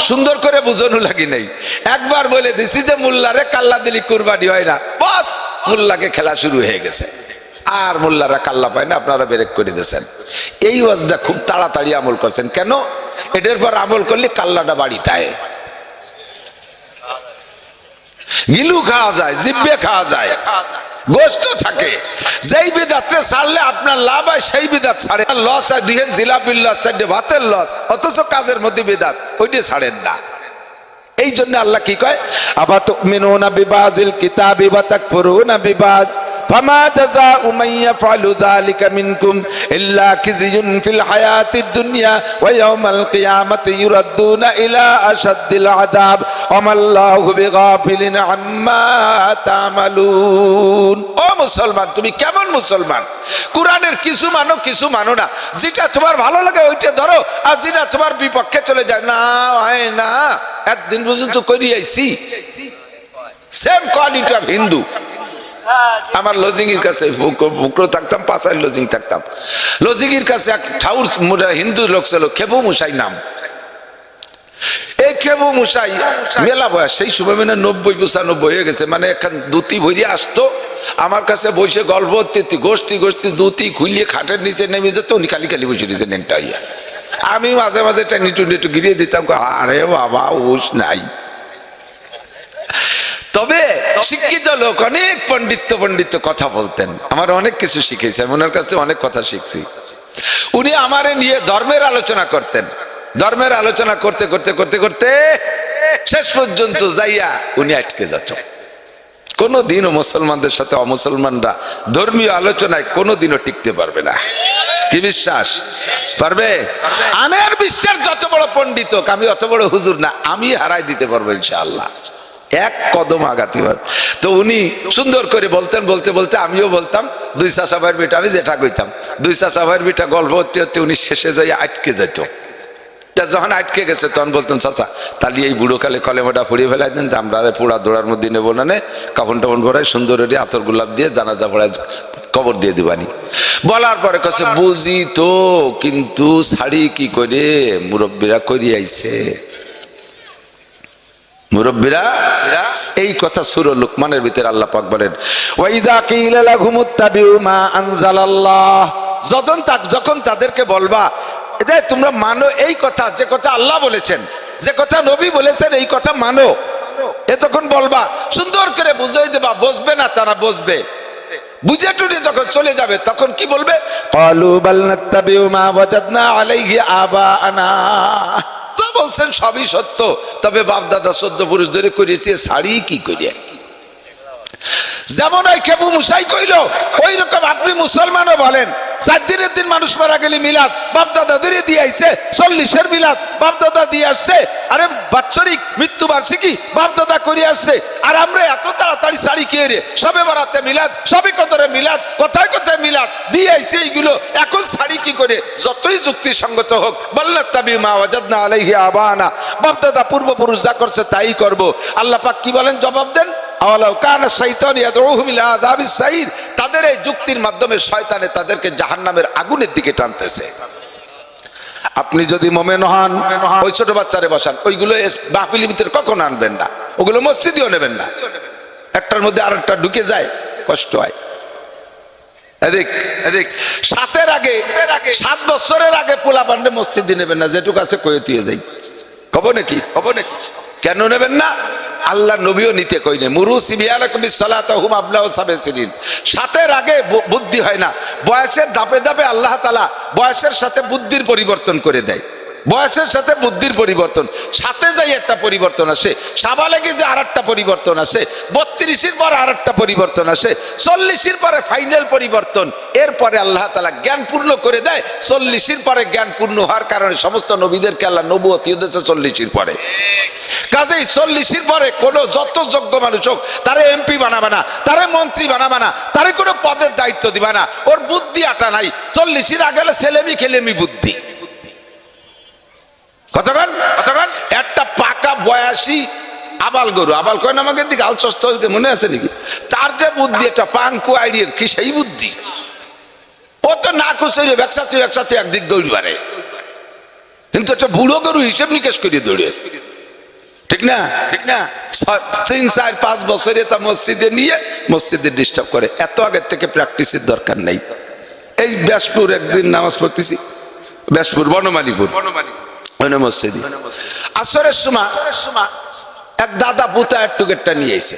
A: সুন্দর করে বুঝানো লাগি নাই। একবার বলে দিছি যে মোল্লারে কাল্লা দিলি কুরবানি হয় না, বাস মোল্লাকে খেলা শুরু হয়ে গেছে। আর মোল্লারা কাল্লা পায় না, আপনারা ব্রেক করে দিয়েছেন। এই ওয়াজটা খুব তাড়াতাড়ি আমল করছেন কেন? এটার পর আমল করলে কাল্লাটা বাড়িতে আয়, গিলু খাওয়া যায়, জিব্বে খাওয়া যায়, গোস্ত থাকে। যেই বিদাতে ছাড়লে আপনার লাভ হয় সেই বিদাত ছাড়ে। লস হয়, দুহেন জিলাপির লস, ভাতের লস, অথচ কাজের মধ্যে বিদাত, ওইটা ছাড়েন না। এই জন্য আল্লাহ কি কয়, আবা তুমিনুনা বিবাজিল কিতাবি ওয়া তাকফুরুনা বিবাজ, ফামা জাযাউ মান ইয়াফআলু যালিকা মিনকুম ইল্লা খিজিয়ুন ফিল হায়াতিদ দুনিয়া ওয়া ইয়াউমাল কিয়ামাতি ইউরাদ্দুনা ইলা আশাদ্দিল আযাব ওয়া মাল্লাহু বিগাফিলিন আম্মা তা'মালুন। ও মুসলমান, তুমি কেমন মুসলমান? কুরআনের কিছু মানো, কিছু মানো না। যেটা তোমার ভালো লাগে ওইটা ধরো, আর যেটা তোমার বিপক্ষে চলে যায় না, হয় না। একদিন পর্যন্ত করি আইছি সেম কোয়ালিটি অফ হিন্দু। আমার লজিংয়ের কাছে ফুকরো থাকতাম, 5 লজিং থাকতাম। লজিংয়ের কাছে এক ঠাউর হিন্দু লোক ছিল, খেপু মুসাই নাম। এই খেবো মশাই মেলা বয়স, সেই সময় মানে 90-95 হয়ে গেছে, মানে এখন দুতি ভরিয়ে আসতো আমার কাছে বসে গল্প গোষ্ঠী দুতি খুলিয়ে খাটের নিচে নেমে যেত, উনি খালি খালি বসে নিচে নেংটা হইয়া, আমি মাঝে মাঝে টানি টুনি একটু গিরিয়ে দিতাম, আরে বাবা হুশ নাই। তবে শিক্ষিত লোক অনেক পণ্ডিত কথা বলতেন, আমার অনেক কিছু শিখেছে, আমি ওনার কাছে অনেক কথা শিখছি। উনি আমারে নিয়ে ধর্মের আলোচনা করতেন, ধর্মের আলোচনা করতে করতে করতে করতে শেষ পর্যন্ত যাইয়া উনি আটকে যেত। কোনোদিনও মুসলমানদের সাথে অমুসলমানরা ধর্মীয় আলোচনায় কোনোদিনও টিকতে পারবে না। কি বিশ্বাস পারবে? আনের বিশ্বের যত বড় পণ্ডিত হোক, আমি অত বড় হুজুর না, আমি হারাই দিতে পারবো ইনশাআল্লাহ, এক কদম আগাতে পারবো। তো উনি সুন্দর করে বলতেন, বলতে বলতে আমিও বলতাম, দুই চাচা ভাইয়ের বেটা, আমি যেটা কইতাম দুই চাচা ভাইয়ের বেটা গল্প হতে হতে উনি শেষে যাই আটকে যেত। যখন আটকে গেছে তখন বলতেন, চাচা তাহলে এই বুড়ো কালে কলেমাটা পড়িয়ে ফেলাই দেন, আমরা পোড়া দৌড়ার মধ্যে নেবো না, কাপড় টাপন ভরাই সুন্দর আতর গোলাপ দিয়ে জানাজা পড়ায় কবর দিয়ে দিবানি। বলার পরে কাছে বুঝি তো, কিন্তু শাড়ি কি করে মুরব্বীরা করি আইছে, মুরব্বীরা এই কথা সূরা লুকমানের ভিতরে আল্লাহ পাক বলেন, ওয়াইদা কিলা লাহুমুত্তাবিউ মা আনজালাল্লাহ, যখন তাদেরকে বলবা তোমরা মানো এই কথা, যে কথা আল্লাহ বলেছেন, যে কথা নবী বলেছেন, এই কথা মানো, এ তখন বলবা, সুন্দর করে বুঝাই দেবা, বসবে না তারা, বসবে বুঝে টুটে যখন চলে যাবে তখন কি বলবে, ক্বালু বাল নাত্তাবিউ মা ওয়াজাদনা আলাইহি আবাআনা, যা বলছেন সবই সত্য, তবে বাপ দাদা 14 পুরুষ ধরে করেছে, শাড়ি কি করিয়া। যেমন ওই খেবু মুসাই কইল, ওই রকম আপনি মুসলমানও বলেন 4 দিনের দিন মানুষ মারা গেলে মিলাদ বাপ দাদা ধরে দিয়ে আইছে, 40-এর মিলাদ বাপ দাদা দিয়ে আসছে, আরে বাৎসরিক মৃত্যুবার্ষিকী বাপ দাদা করে আসছে, আর আমরা এত তাড়াতাড়ি শাড়ি খেয়ে রে সবে বরাতে মিলাদ, সবে কদরে মিলাদ, কোথায় কোথায় মিলাদ দিয়ে আইছে, এইগুলো এখন শাড়ি কি করে, যতই যুক্তিসঙ্গত হোক, বাল্লাত তাবি মা ওয়াজাদনা আলাইহি আবানা, বাপ দাদা পূর্বপুরুষ যা করছে তাই করব। আল্লাহ পাক কি বলেন, জবাব দেন, আওয়ালাউ কানা শাইতান ইয়াদউহুম ইলা আযাবিস সাইর, তাদের এই যুক্তির মাধ্যমে শয়তানে তাদেরকে জাহান্নামের আগুনের দিকে টানতেছে। আপনি যদি মোমেন হন, ওই ছোট বাচ্চারে বসান, ওইগুলো মাহফিলের ভিতরে কখনো আনবেন না, ওগুলো মসজিদেও নেবেন না, একটার মধ্যে আরেকটা ঢুকে যায়, কষ্ট হয়। এদিক 7 বছরের আগে পোলা পান্ডে মসজিদে নেবেন না, যেটুকু আছে কয়ে তুই যাই, কব নাকি কেন নেবেন না? আল্লাহ নবীও নিতে কইনে, মুরু সিবিয়ালাকুম বিসসালাতাহুম আবলাউ সাবিসিরিন, 7-এর আগে বুদ্ধি হয় না, বয়সের ধাপে ধাপে আল্লাহ তাআলা বয়সের সাথে বুদ্ধির পরিবর্তন করে দেয়, বয়সের সাথে বুদ্ধির পরিবর্তন, সাথে যাই একটা পরিবর্তন আসে, সাবালেগে যে আরেকটা পরিবর্তন আসে, 32-এর পর আরেকটা পরিবর্তন আসে, 40-এর পরে ফাইনাল পরিবর্তন, এরপরে আল্লাহ তাআলা জ্ঞান পূর্ণ করে দেয়। 40-এর পরে জ্ঞান পূর্ণ হওয়ার কারণে সমস্ত নবীদেরকে আল্লাহ নবুয়ত দিয়েছে 40-এর পরে। কাজেই 40-এর পরে কোনো যত যোগ্য মানুষ হোক তারে এমপি বানাবে না, তারে মন্ত্রী বানাবে না, তারে কোনো পদের দায়িত্ব দিবা না, ওর বুদ্ধি আটা নাই। 40-এর আগে ছেলেমি খেলেমি বুদ্ধি, কতক্ষণ একটা পাকা বয়াসী আবাল গরু, আবাল কয় না আমাকে দিকে আল সস্ত মনে আছে নাকি, তার যে বুদ্ধি একটা পাঙ্কু আইডিয়ার কি সেই বুদ্ধি, ও তো না কুচে একসাথে একদিক দৌড় পারে, কিন্তু একটা বুড়ো গরু হিসেব নিকেশ করে দৌড়ে, ঠিক না 3-4-5 বছরে তা মসজিদে নিয়ে মসজিদে ডিস্টার্ব করে, এত আগের থেকে প্র্যাকটিসের দরকার নেই। এই ব্যাসপুর একদিন নামাজ পড়তেছি, ব্যাসপুর বনমালীপুর মসজিদে, আসরের সময় এক দাদা পুতা এক টুকেটটা নিয়ে এসে,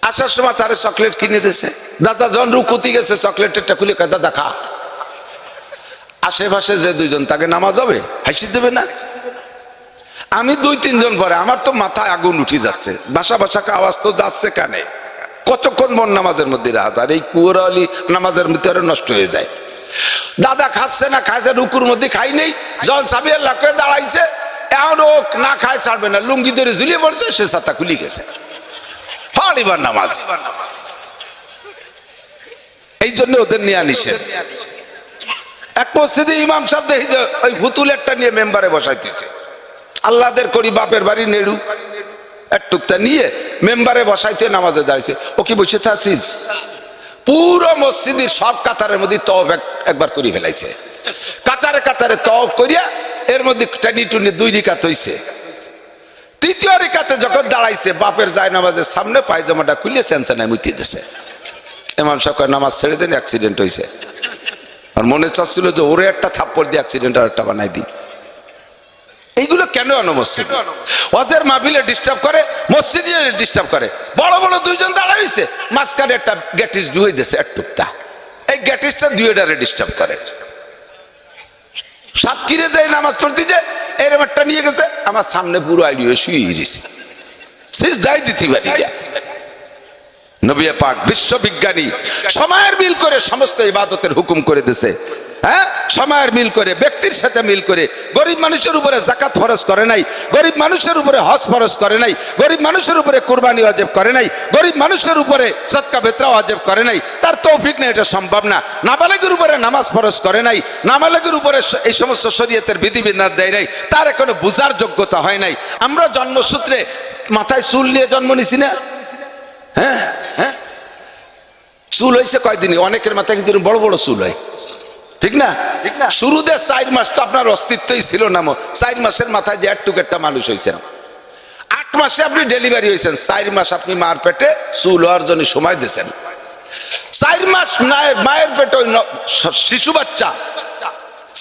A: আসার সময় তারে চকলেট কিনে দিয়েছে, দাদা যখন রুকুতি গেছে চকলেটেরটা খুলে কয় দাদা খা, আশেপাশে যে 2জন তাকে নামাজ হবে হাসি দেবে না? আমি 2-3 জন পরে আমার তো মাথায় আগুন উঠে যাচ্ছে, বাসা আওয়াজ তো যাচ্ছে কানে, কতক্ষণ মন নামাজের মধ্যে রাখা যায়, এই কুয়ারি নামাজের ভিতরে নষ্ট হয়ে যায়। দাদা খাচ্ছে না, খাইছে রুকুর মধ্যে খাই নেই, যখন সাবি আল্লাহ করে দাঁড়াইছে, এখন ও না খায় ছাড়বে না, লুঙ্গি ধরে ঝুলিয়ে পড়ছে, সে ছাতা খুলে গেছে, এবার নামাজ। এই জন্য ওদের নিয়ে আনিছে। এক মসজিদে ইমাম সাহেব দেখি যে ওই ভুতুলেরটা নিয়ে মেম্বারে বসাইতেছে, আল্লাহদের করি বাপের বাড়ি নেড়ু একটুকটা নিয়ে মেম্বারে বসাইতে নামাজে দাঁড়িয়েছে, ও কি বসে থাকছিস? পুরো মসজিদের সব কাতারের মধ্যে তওব একবার করে ফেলাইছে, কাতারে কাতারে তওব করিয়া এর মধ্যে টানি টুনি 2 রিকাত হইছে, তৃতীয় রেখাতে যখন দাঁড়াইছে বাপের জায়নামাজের সামনে পায়জামাটা খুলে সেনসেনায় মুতি দিছে। ইমাম সাহেব কয় নামাজ ছেড়ে দেন, অ্যাক্সিডেন্ট হয়েছে। আর মনে চাচ্ছিল যে ওরে একটা থাপ্পড় দিয়ে অ্যাক্সিডেন্ট আর একটা বানাই দিই। এইগুলো কেন আনো মসজিদ? ওয়াজের মাহফিলে ডিস্টার্ব করে, মসজিদে ডিস্টার্ব করে। বড় বড় দুইজন দাঁড়াইছে, মাঝখানে একটা গ্যাটিস ডুয়ে দিয়েছে একটুকটা, এই গ্যাটিসটা দুইটারে ডিস্টার্ব করে। সাতক্ষীরে যাই নামাজ পড়তে যে এরম একটা নিয়ে গেছে, আমার সামনে পুরো আইডিয়ে শুয়ে গেছে, শেষ দায় দিতে পারি। নবী পাক বিশ্ববিজ্ঞানী সময়ের মিল করে সমস্ত ইবাদতের হুকুম করে দিয়েছে। হ্যাঁ, সময়ের মিল করে, ব্যক্তির সাথে মিল করে। গরিব মানুষের উপরে যাকাত ফরজ করে নাই, গরিব মানুষের উপরে হজ ফরজ করে নাই, গরিব মানুষের উপরে কুরবানি ওয়াজিব করে নাই, গরিব মানুষের উপরে সদকা ফিতরা ওয়াজিব করে নাই। তার তৌফিক নেই, এটা সম্ভব না। নাবালেগের উপরে নামাজ ফরজ করে নাই, নাবালেগের উপরে এই সমস্ত শরীয়তের বিধিবিধান দেয় নাই, তার এখনো বুঝার যোগ্যতা হয় নাই। আমরা জন্মসূত্রে মাথায় চুল নিয়ে জন্ম নিছি না? হ্যাঁ হ্যাঁ, চুল হয়েছে কয়দিনই, অনেকের মাথায় কিন্তু বড় বড় চুল হয়, ঠিক না? শুরুতে 4 মাস তো আপনার অস্তিত্বই ছিল না। 4 মাসের মাথায় যে একটা মানুষ হয়েছেন, 8 মাসে আপনি ডেলিভারি হয়েছেন, 4 মাস আপনি মার পেটে চুল হওয়ার জন্য সময় দিয়েছেন। 4 মাস মায়ের পেটে শিশু বাচ্চা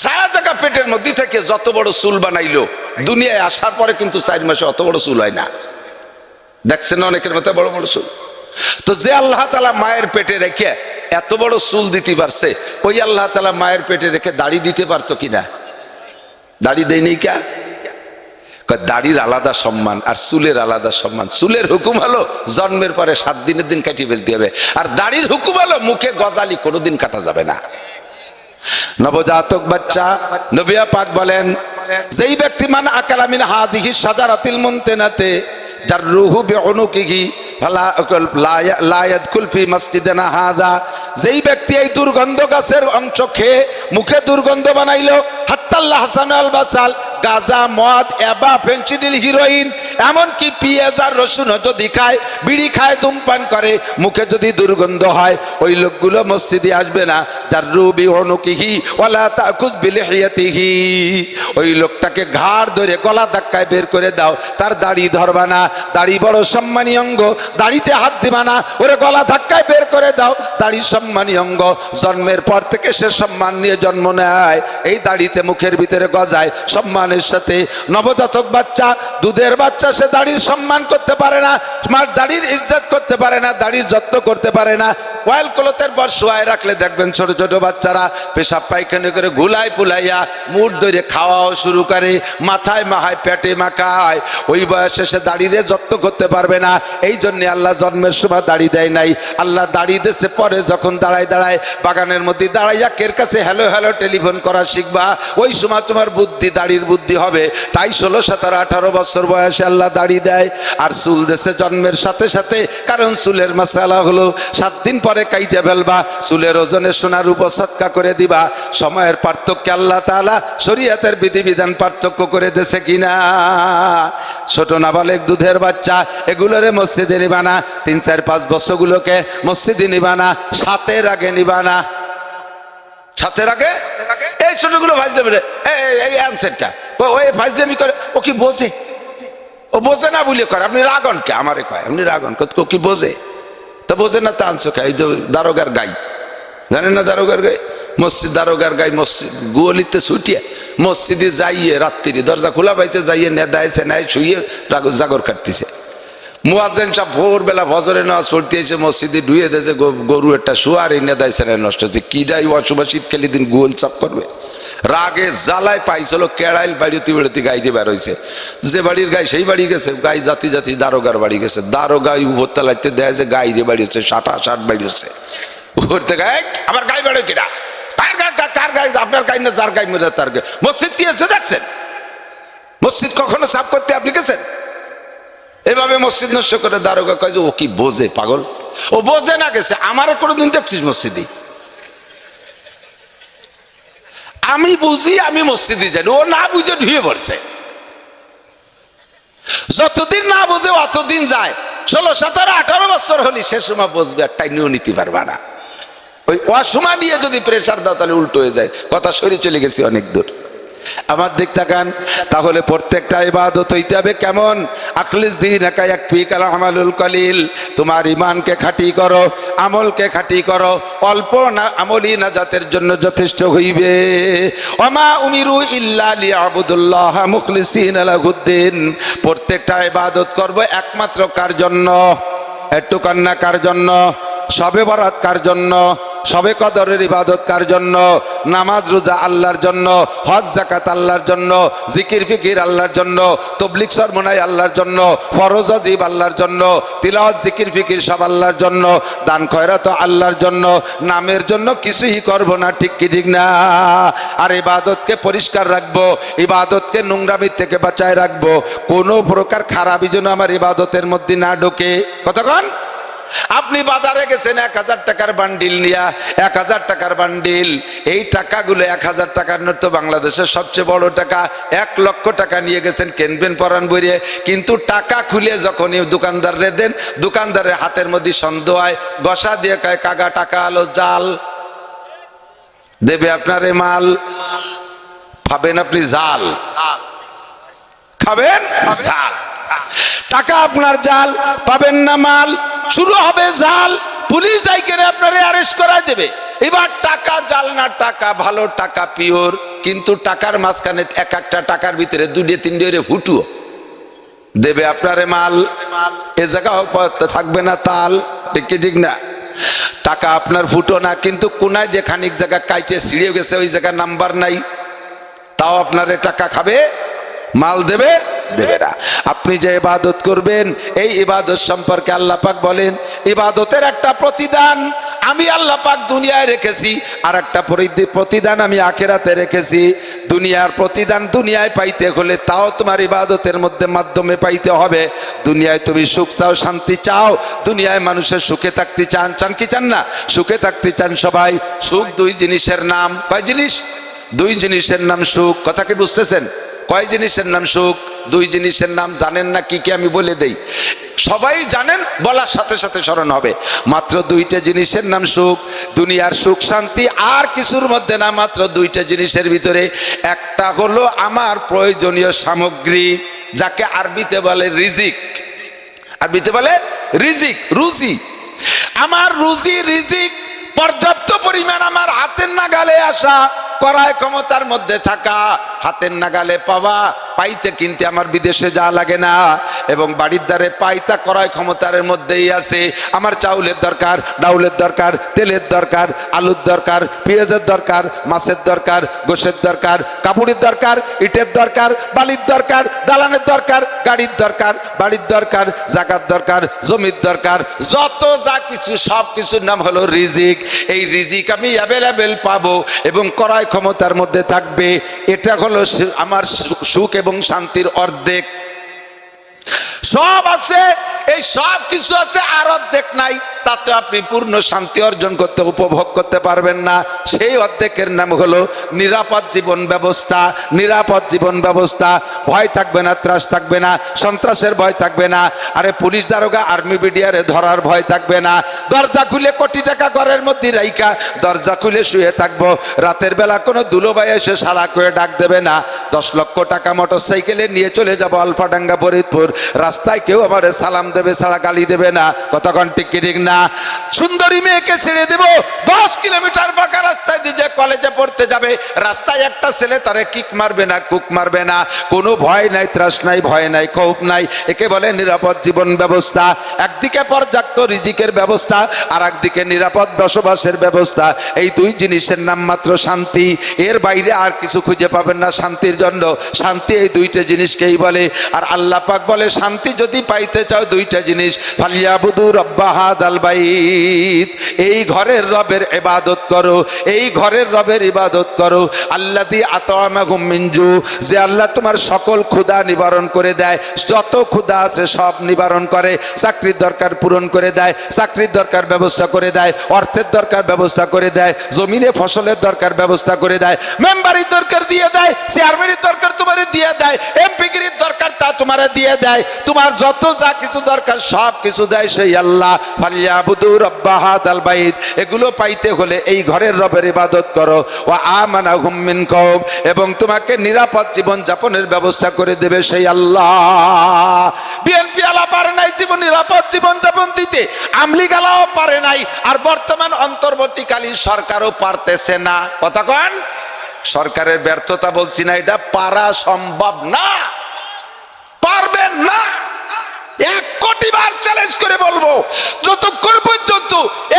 A: ছায়া জায়গা পেটের মধ্যে থেকে যত বড় চুল বানাইলো, দুনিয়ায় আসার পরে কিন্তু 4 মাসে অত বড় চুল হয় না। দেখছেন অনেকের মাথায় বড় বড় চুল। তো যে আল্লাহ তাআলা মায়ের পেটে রেখে এত বড় চুল দিতে পারছে, ওই আল্লাহ তাআলা মায়ের পেটে রেখে দাড়ি দিতে পারতো কিনা? দাড়ি দেয়নি কে? দাড়ির আলাদা সম্মান আর চুলের আলাদা সম্মান। চুলের হুকুম হলো জন্মের পরে 7 দিনের দিন কাটিয়ে ফেলতে হবে, আর দাড়ির হুকুম হলো মুখে গজালি কোনোদিন কাটা যাবে না। নবজাতক বাচ্চা, নবী পাক বলেন, যেই ব্যক্তি মান আকালা মিন হাযিহি শাজারাতিল মুনতানাতে জাররুহু বিউনুকিহি ফালা লা ইয়াদখুল ফি মসজিদিনা হাযা, যেই ব্যক্তি এই দুর্গন্ধ গাছের অংশ খেয়ে মুখে দুর্গন্ধ বানাইলো, হাত্তাল্লাহ হাসান আল বাসাল, গাঁজা, মদ, এবা, ফেনসিডিল, হিরোইন, এমনকি পেঁয়াজ আর রসুন যদি খায়, বিড়ি খায়, ধূমপান করে, মুখে যদি দুর্গন্ধ হয়, ওই লোকগুলো মসজিদে আসবে না। জাররু বিউনুকিহি ওয়ালা তাকুজ বিলিহিয়াতিহি, ওই লোকটাকে ঘাড় ধরে গলা ধাক্কায় বের করে দাও, তার দাড়ি ধরবা না। দাড়ি বড় সম্মানী অঙ্গ, দাড়িতে হাত দিবা না, ওরে গলা ধাক্কায় বের করে দাও। দাড়ি সম্মানী অঙ্গ, জন্মের পর থেকে সে সম্মান নিয়ে জন্ম নেয়, এই দাড়িতে মুখের ভিতরে গজায় সম্মানের সাথে। নবজাতক বাচ্চা, দুধের বাচ্চা, সে দাড়ির সম্মান করতে পারে না, দাড়ির ইজ্জত করতে পারে না, দাড়ির যত্ন করতে পারে না। ওয়াইল ক্লথের পর শোয়ায় রাখলে দেখবেন ছোট ছোট বাচ্চারা পেশাব পায়খানা করে ঘুলাই পুলাইয়া মুঠ ধরে খাওয়াও শুরু করে, মাথায় মাহায়, পেটে মাখায়। ওই বয়সে সে দাড়িরে যত্ন করতে পারবে না। এই জন্য আল্লাহ জন্মের সময় দাড়ি দেয় নাই, আল্লাহ দাড়ি দেশে পরে যখন দাঁড়ায় দাঁড়ায় বাগানের মধ্যে দাঁড়াইয়া কের কাছে হ্যালো হ্যালো টেলিফোন করা শিখবা, ওই সময় তোমার বুদ্ধি, দাড়ির বুদ্ধি হবে। তাই 16, 17, 18 বছর বয়সে আল্লাহ দাড়ি দেয়। আর চুল দেশে জন্মের সাথে সাথে, কারণ চুলের মাসালা হলো 7 দিন পরে কাইটে ফেলবা, চুলের ওজনে সোনার উপর সদকা করে দিবা। সময়ের পার্থক্য আল্লাহ তাআলা শরীয়তের বিধিবিধান পার্থক্য করে দেশে কিনা? ছোট নাবালেক, দুধের বাচ্চা, এগুলোরে মসজিদে নিবা না। 3, 4, 5 বছরগুলোকে মসজিদে নিবা না, 7-এর আগে নিবা না। 7-এর আগে এই ছোটগুলো ভাজদেবে, এই অ্যানসারটা ওই ভাজদেমি করে, ও কি বোঝে? ও বোঝে না বলে করে। আপনি রাগন কে? আমারে কয় আপনি রাগন, ও কি বোঝে? তা বোঝে না তা আনছো কে? এই যে দারোগার গাই, জানেন না দারোগার গাই? মসজিদ দারোগার গাই মসজিদ গুয়ালিতে ছুটিয়ে মসজিদে যাইয়ে রাত্রি দরজা খোলা পাইছে, যাইয়ে নেদায় সেনায় শুয়ে জাগর কাটতেছে। মুয়াজ্জিন সাহেব ভোরবেলা ফজরের নামাজ পড়তে এসে মসজিদে ঢুয়ে দিয়েছে, গরু একটা শুয়ার, এই নেদায় সেনায় নষ্ট হচ্ছে। কিডাই অশুভ শীতকালী দিন গোল চাপ করবে। রাগে জ্বালায় পাইছিল কেড়াইল বাড়িতে বেড়াতে গাইতে বের হয়েছে। যে বাড়ির গাই সেই বাড়ি গেছে, গাই জাতি জাতি দারোগার বাড়ি গেছে। দারোগাই উপরতে লাগতে দেয় যে গাই রে বাড়ি হচ্ছে, 60 বাড়ি হচ্ছে। উপরতে গায়ে আমার গাই বাড়ি কিনা? কার গাই? আপনার গাই না, যার গাই মজা তার গাই। মসজিদ কি আছে দেখছেন? মসজিদ কখনো সাফ করতে আপনি গেছেন? এভাবে মসজিদ নষ্ট করে দারোগা কয় যে ও কি বোঝে? পাগল, ও বোঝে না। গেছে আমারে কোনোদিন দেখছিস মসজিদে? আমি বুঝি, আমি মসজিদে জানি, ও না বুঝে ঢুয়ে পড়ছে। যতদিন না বুঝে অতদিন যায়। 16, 17, 18 বছর হলি সে সময় বুঝবে, আর টাইনিও নিতে পারবা না। ওই অসময় নিয়ে যদি প্রেশার দাও তাহলে উল্টো হয়ে যায়। কথা সরে চলে গেছি অনেক দূর। আমার দিক তাকান। তাহলে প্রত্যেকটা ইবাদত হইতে হবে কেমন? আখলিস দীনাকা ইয়াকফিকাল আমালুল কলিল, তোমার ঈমানকে খাঁটি করো, আমলকে খাঁটি করো, অল্প না আমলই নাজাতের জন্য যথেষ্ট হইবে। ওমা উমিরু ইল্লা লিয়াবুদুল্লাহ মুখলিসিনা লাহুদ্দিন, প্রত্যেকটা ইবাদত করব একমাত্র কার জন্য? একটু কান্না কার জন্য? শবে বরাত কার জন্য? শবে কদরের ইবাদত কার জন্য? নামাজ রোজা আল্লাহর জন্য, হজ যাকাত আল্লাহর জন্য, জিকির ফিকির আল্লাহর জন্য, তবলিগ সরমনাই আল্লাহর জন্য, ফরজ ওয়াজিব আল্লাহর জন্য, তিলাওয়াত জিকির ফিকির সব আল্লাহর জন্য, দান খয়রাত আল্লাহর জন্য, নামের জন্য কিছুই করব না, ঠিক কি ঠিক না? আর ইবাদতকে পরিষ্কার রাখবো, ইবাদতকে নোংরামি থেকে বাঁচায় রাখবো, কোনো প্রকার খারাপই যেন আমার ইবাদতের মধ্যে না ঢোকে। কতক্ষণ? আপনি বাজারে গেছেন 1000 টাকার বান্ডিল নিয়া, 1000 টাকার বান্ডিল, এই টাকাগুলো 1000 টাকার নোট তো বাংলাদেশের সবচেয়ে বড় টাকা। 1 লক্ষ টাকা নিয়ে গেছেন, কেনবেন পরান বইয়ে, কিন্তু টাকা খুলে যখনই দোকানদারে দেন, দোকানদারের হাতের মধ্যে সন্দেহ হয়, গসা দিয়ে কয় কাগা টাকা আলো জাল, দেবে আপনারে মাল, খাবেন আপনি জাল, খাবেন জাল, টাকা আপনার জাল, পাবেন না মাল, শুরু হবে জাল, পুলিশ যাই করে আপনারে অ্যারেস্ট করাই দেবে। এবার টাকা জাল না, টাকা ভালো, টাকা পিওর, কিন্তু টাকার মাঝখানে এক একটা টাকার ভিতরে 2-3 ফুটুও দেবে আপনারে মাল, এ জায়গাও থাকবে না তাল, ঠিক কি ঠিক না? টাকা আপনার ফুটো না, কিন্তু কোনায় দিয়ে খানিক জায়গা কাইটে ছিঁড়ে গেছে, ওই জায়গা নাম্বার নাই, তাও আপনারে টাকা খাবে, মাল দেবে দেবে না। আপনি যে ইবাদত করবেন, এই ইবাদত সম্পর্কে আল্লাহ পাক বলেন, ইবাদতের একটা প্রতিদান আমি আল্লাহ পাক দুনিয়ায় রেখেছি, আর একটা প্রতিদান আমি আখিরাতে রেখেছি। দুনিয়ার প্রতিদান দুনিয়ায় পাইতে হলে তাও তোমার ইবাদতের মধ্যে মাধ্যমে পাইতে হবে। দুনিয়ায় তুমি সুখ চাও, শান্তি চাও, দুনিয়ায় মানুষের সুখে থাকতে চান, চান কি চান না? সুখে থাকতে চান সবাই। সুখ 2 জিনিসের নাম। কয় জিনিস? 2 জিনিসের নাম সুখ। কথা কি বুঝতেছেন? কয় জিনিসের নাম সুখ? 2 জিনিসের নাম। জানেন না কি কি? আমি বলে দেই, সবাই জানেন, বলার সাথে সাথে স্মরণ হবে। মাত্র 2টা জিনিসের নাম সুখ। দুনিয়ার সুখ শান্তি আর কিছুর মধ্যে না, মাত্র 2টা জিনিসের ভিতরে। একটা হলো আমার প্রয়োজনীয় সামগ্রী, যাকে আরবিতে বলে রিজিক। আরবিতে বলে রিজিক, রুজি। আমার রুজি রিজিক পর্যাপ্ত পরিমাণ আমার হাতের নাগালে আসা, করায় ক্ষমতার মধ্যে থাকা, হাতের নাগালে পাওয়া, পাইতে কিনতে আমার বিদেশে যাওয়া লাগে না, এবং বাড়ির দ্বারে পাইতা করায় ক্ষমতার মধ্যেই আছে। আমার চাউলের দরকার, ডাউলের দরকার, তেলের দরকার, আলুর দরকার, পেঁয়াজের দরকার, মাছের দরকার, গোশের দরকার, কাপড়ের দরকার, ইটের দরকার, বালির দরকার, দালানের দরকার, গাড়ির দরকার, বাড়ির দরকার, জায়গার দরকার, জমির দরকার, যত যা কিছু সব কিছুর নাম হলো রিজিক। এই রিজিক আমি অ্যাভেলেবেল পাবো এবং করায় ক্ষমতার মধ্যে থাকবে। এটা হলো আমার সুখ এবং শান্তির অর্ধেক। সব আছে, এই সব কিছু আছে, আর অর্ধেক নাই, তাতে আপনি পূর্ণ শান্তি অর্জন করতে, উপভোগ করতে পারবেন না। সেই অর্ধেকের নাম হলো নিরাপদ জীবন ব্যবস্থা। নিরাপদ জীবন ব্যবস্থা, ভয় থাকবে না, ত্রাস থাকবে না, সন্ত্রাসের ভয় থাকবে না, আরে পুলিশ দারোগা আর্মি বিডিআরে ধরার ভয় থাকবে না। দরজা খুলে কোটি টাকা ঘরের মধ্যে রাইখা দরজা খুলে শুয়ে থাকবো, রাতের বেলা কোনো দুলোভাই এসে সালা করে ডাক দেবে না। 10 লক্ষ টাকা মোটর সাইকেলে নিয়ে চলে যাব আলফাডাঙ্গা ফরিদপুর, রাস্তায় কেউ আমার সালাম দেবে ছাড়া গালি দেবে না। কতক্ষণ ঠিক কি ঠিক না? সুন্দরী মেয়েকে ছেড়ে দেব, 10 কিলোমিটার ফাঁকা রাস্তায় দিয়ে যে কলেজে পড়তে যাবে, রাস্তায় একটা ছেলে তারে কিক মারবে না, কুক মারবে না, কোনো ভয় নাই, ত্রাস নাই, ভয় নাই, ক্ষোভ নাই। একে বলে নিরাপদ জীবন ব্যবস্থা। একদিকে পর্যাপ্ত রিজিকের ব্যবস্থা, আর একদিকে নিরাপদ বসবাসের ব্যবস্থা। এই 2 জিনিসের নাম মাত্র শান্তি। এর বাইরে আর কিছু খুঁজে পাবেন না শান্তির জন্য। শান্তি এই 2টা জিনিসকেই বলে। আর আল্লাহ পাক বলে, শান্তি যদি পাইতে চাও 2টা জিনিস, ফালিয়াবুদু রাব্বা হাদাল বাইত, এই ঘরের রবের ইবাদত করো, এই ঘরের রবের ইবাদত করো। আল্লাযী আতআমাহুম মিন জু, যে আল্লাহ তোমার সকল ক্ষুধা নিবারণ করে দেয়, যত ক্ষুধা আছে সব নিবারণ করে। চাকরির দরকার পূরণ করে দেয়, চাকরির দরকার ব্যবস্থা করে দেয়, অর্থের দরকার ব্যবস্থা করে দেয়, জমিনে ফসলের দরকার ব্যবস্থা করে দেয়, মেম্বারি দরকার দিয়ে দেয়, চেয়ারম্যানের দরকার তোমারে দিয়ে দেয়, এমপিগিরির দরকার তা তোমারে দিয়ে দেয়, তোমার যত যা কিছু দরকার সব কিছু দেয় সেই আল্লাহ। ফালিয়াবুদু রাব্বা হাযাল বাইত, এগুলো পাইতে হলে এই ঘরের রবের ইবাদত করো। ওয়া আমানাহুম মিন কওম, এবং তোমাকে নিরাপদ জীবন যাপনের ব্যবস্থা করে দেবে সেই আল্লাহ। বিএনপি আলা পারে নাই জীবন নিরাপদ জীবন যাপন দিতে, আমলিগ আলাও পারে নাই, আর বর্তমান অন্তর্বর্তীকালীন সরকারও পারতেছে না। কথা কন, সরকারের ব্যর্থতা বলছি না, এটা পারা সম্ভব না, পারবেন না। 1 কোটি বার চ্যালেঞ্জ করে বলবো, যতক্ষণ পর্যন্ত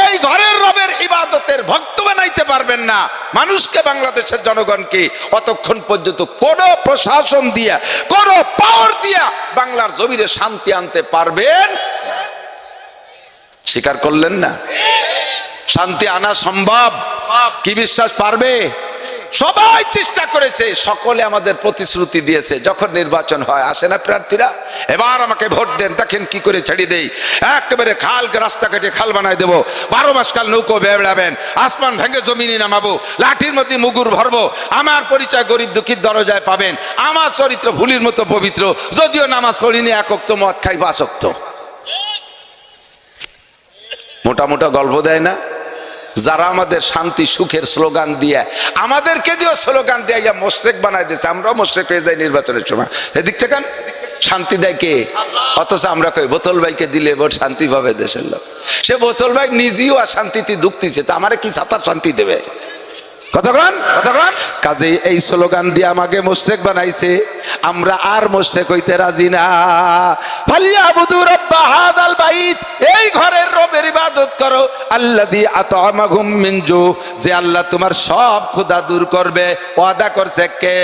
A: এই ঘরের রবের ইবাদতের ভক্ত বানাইতে পারবেন না মানুষকে, বাংলাদেশের জনগণকে, অতক্ষণ পর্যন্ত কোন প্রশাসন দিয়া, কোন পাওয়ার দিয়া বাংলার জমিনে শান্তি আনতে পারবেন? স্বীকার করলেন না? শান্তি আনা সম্ভব কি বিশ্বাস পারবে? সবাই চেষ্টা করেছে, সকলে আমাদের প্রতিশ্রুতি দিয়েছে, যখন নির্বাচন হয় আসে না প্রার্থীরা, এবার আমাকে ভোট দেন, দেখেন কি করে ছেড়ে দেই, একেবারে খাল রাস্তা কেটে খাল বানাই দেবো, 12 মাস কাল নৌকো বেড়াবেন, আসমান ভেঙে জমিনে নামাবো, লাঠির মধ্যে মুগুর ভরবো, আমার পরিচয় গরিব দুঃখীর দরজায় পাবেন, আমার চরিত্র ভুলির মতো পবিত্র, যদিও নামাজ পড়িনি, 1 ওয়াক্ত মদ খাই 5 ওয়াক্ত। মোটা মোটা গল্প দেয় না? যারা আমাদের শান্তি সুখের স্লোগান দিয়ে, আমাদেরকে দিয়েও স্লোগান দিয়ে মোশরেক বানাই দিয়েছে, আমরাও মোশরেক হয়ে যাই নির্বাচনের সময়। এদিকটা কেন শান্তি দেয় কে? অথচ আমরা কই বোতল ভাইকে দিলে ভোট শান্তি পাবে দেশের লোক। সে বোতল ভাই নিজেও আর শান্তিতে দুঃখতিছে, তা আমারে কি ছাতার শান্তি দেবে? কতক্ষণ কতক্ষণ কাজে এই স্লোগান দিয়ে আমাকে মুশরিক বানাইছে, আমরা আর মুশরিক হইতে রাজি না। ফালিয়াবুদু রাব্বা হাযাল বাইত, এই ঘরের রবের ইবাদত করো, আল্লাযী আত'আমাহুম মিন জু, যে আল্লাহ তোমার সব ক্ষুধা দূর করবে, ওয়াদা করছে কে?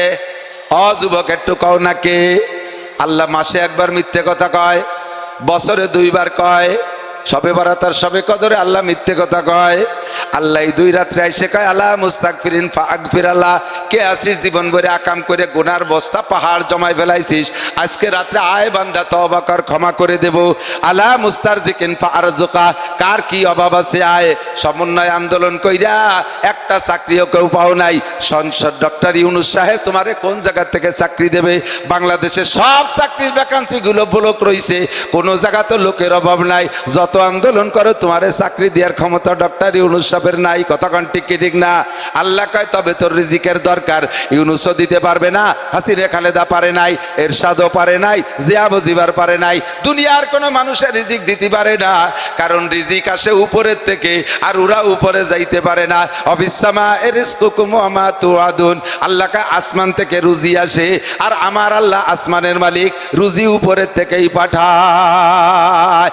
A: যুবক একটু কও না কে? আল্লাহ মাসে একবার মিথ্যে কথা কয়, বছরে 2 বার কয়, সবে বরাত আর সবে কদরে আল্লাহ মিথ্যে কথা কয়। আল্লাহ 2 রাত্রে আইসে কয় আলা মুস্তাগফিরিন ফাগফির, আল্লাহ কে আসিস জীবন ভরে আকাম করে গুনার বস্তা পাহাড় জমাই ফেলাইছিস, আজকে রাত্রে আয় বান্দা তওবা কর, ক্ষমা করে দেব। আলা মুস্তারজিকিন ফারজুকা, কার কি অভাব আছে আয়। সমন্বয় আন্দোলন কইরা একটা চাকরিও কেউ পাও নাই, সংসদ ডক্টর ইউনূস সাহেব তোমারে কোন জায়গা থেকে চাকরি দেবে? বাংলাদেশের সব চাকরির ভ্যাকান্সি গুলো ব্লক রইছে, কোন জায়গা তো লোকের অভাব নাই, যত আন্দোলন করো তোমারে চাকরি দেওয়ার ক্ষমতা ডক্টর ইউনূস সাহেবের নাই। কতক্ষণ ঠিক কি ঠিক না? আল্লাহ কয় তবে তোর রিজিকের দরকার, ইউনূসও দিতে পারবে না, হাসিনা খালেদা পারে নাই, এরশাদও পারে নাই, জিয়া মুজিবার পারে নাই, দুনিয়ার কোনো মানুষের রিজিক দিতে পারে না, কারণ রিজিক আসে উপরের থেকে, আর ওরা উপরে যাইতে পারে না। অবিসামা রিজকুকুম ওয়া মা তুআদুন, আল্লাহ কা আসমান থেকে রুজি আসে, আর আমার আল্লাহ আসমানের মালিক, রুজি উপরের থেকেই পাঠায়।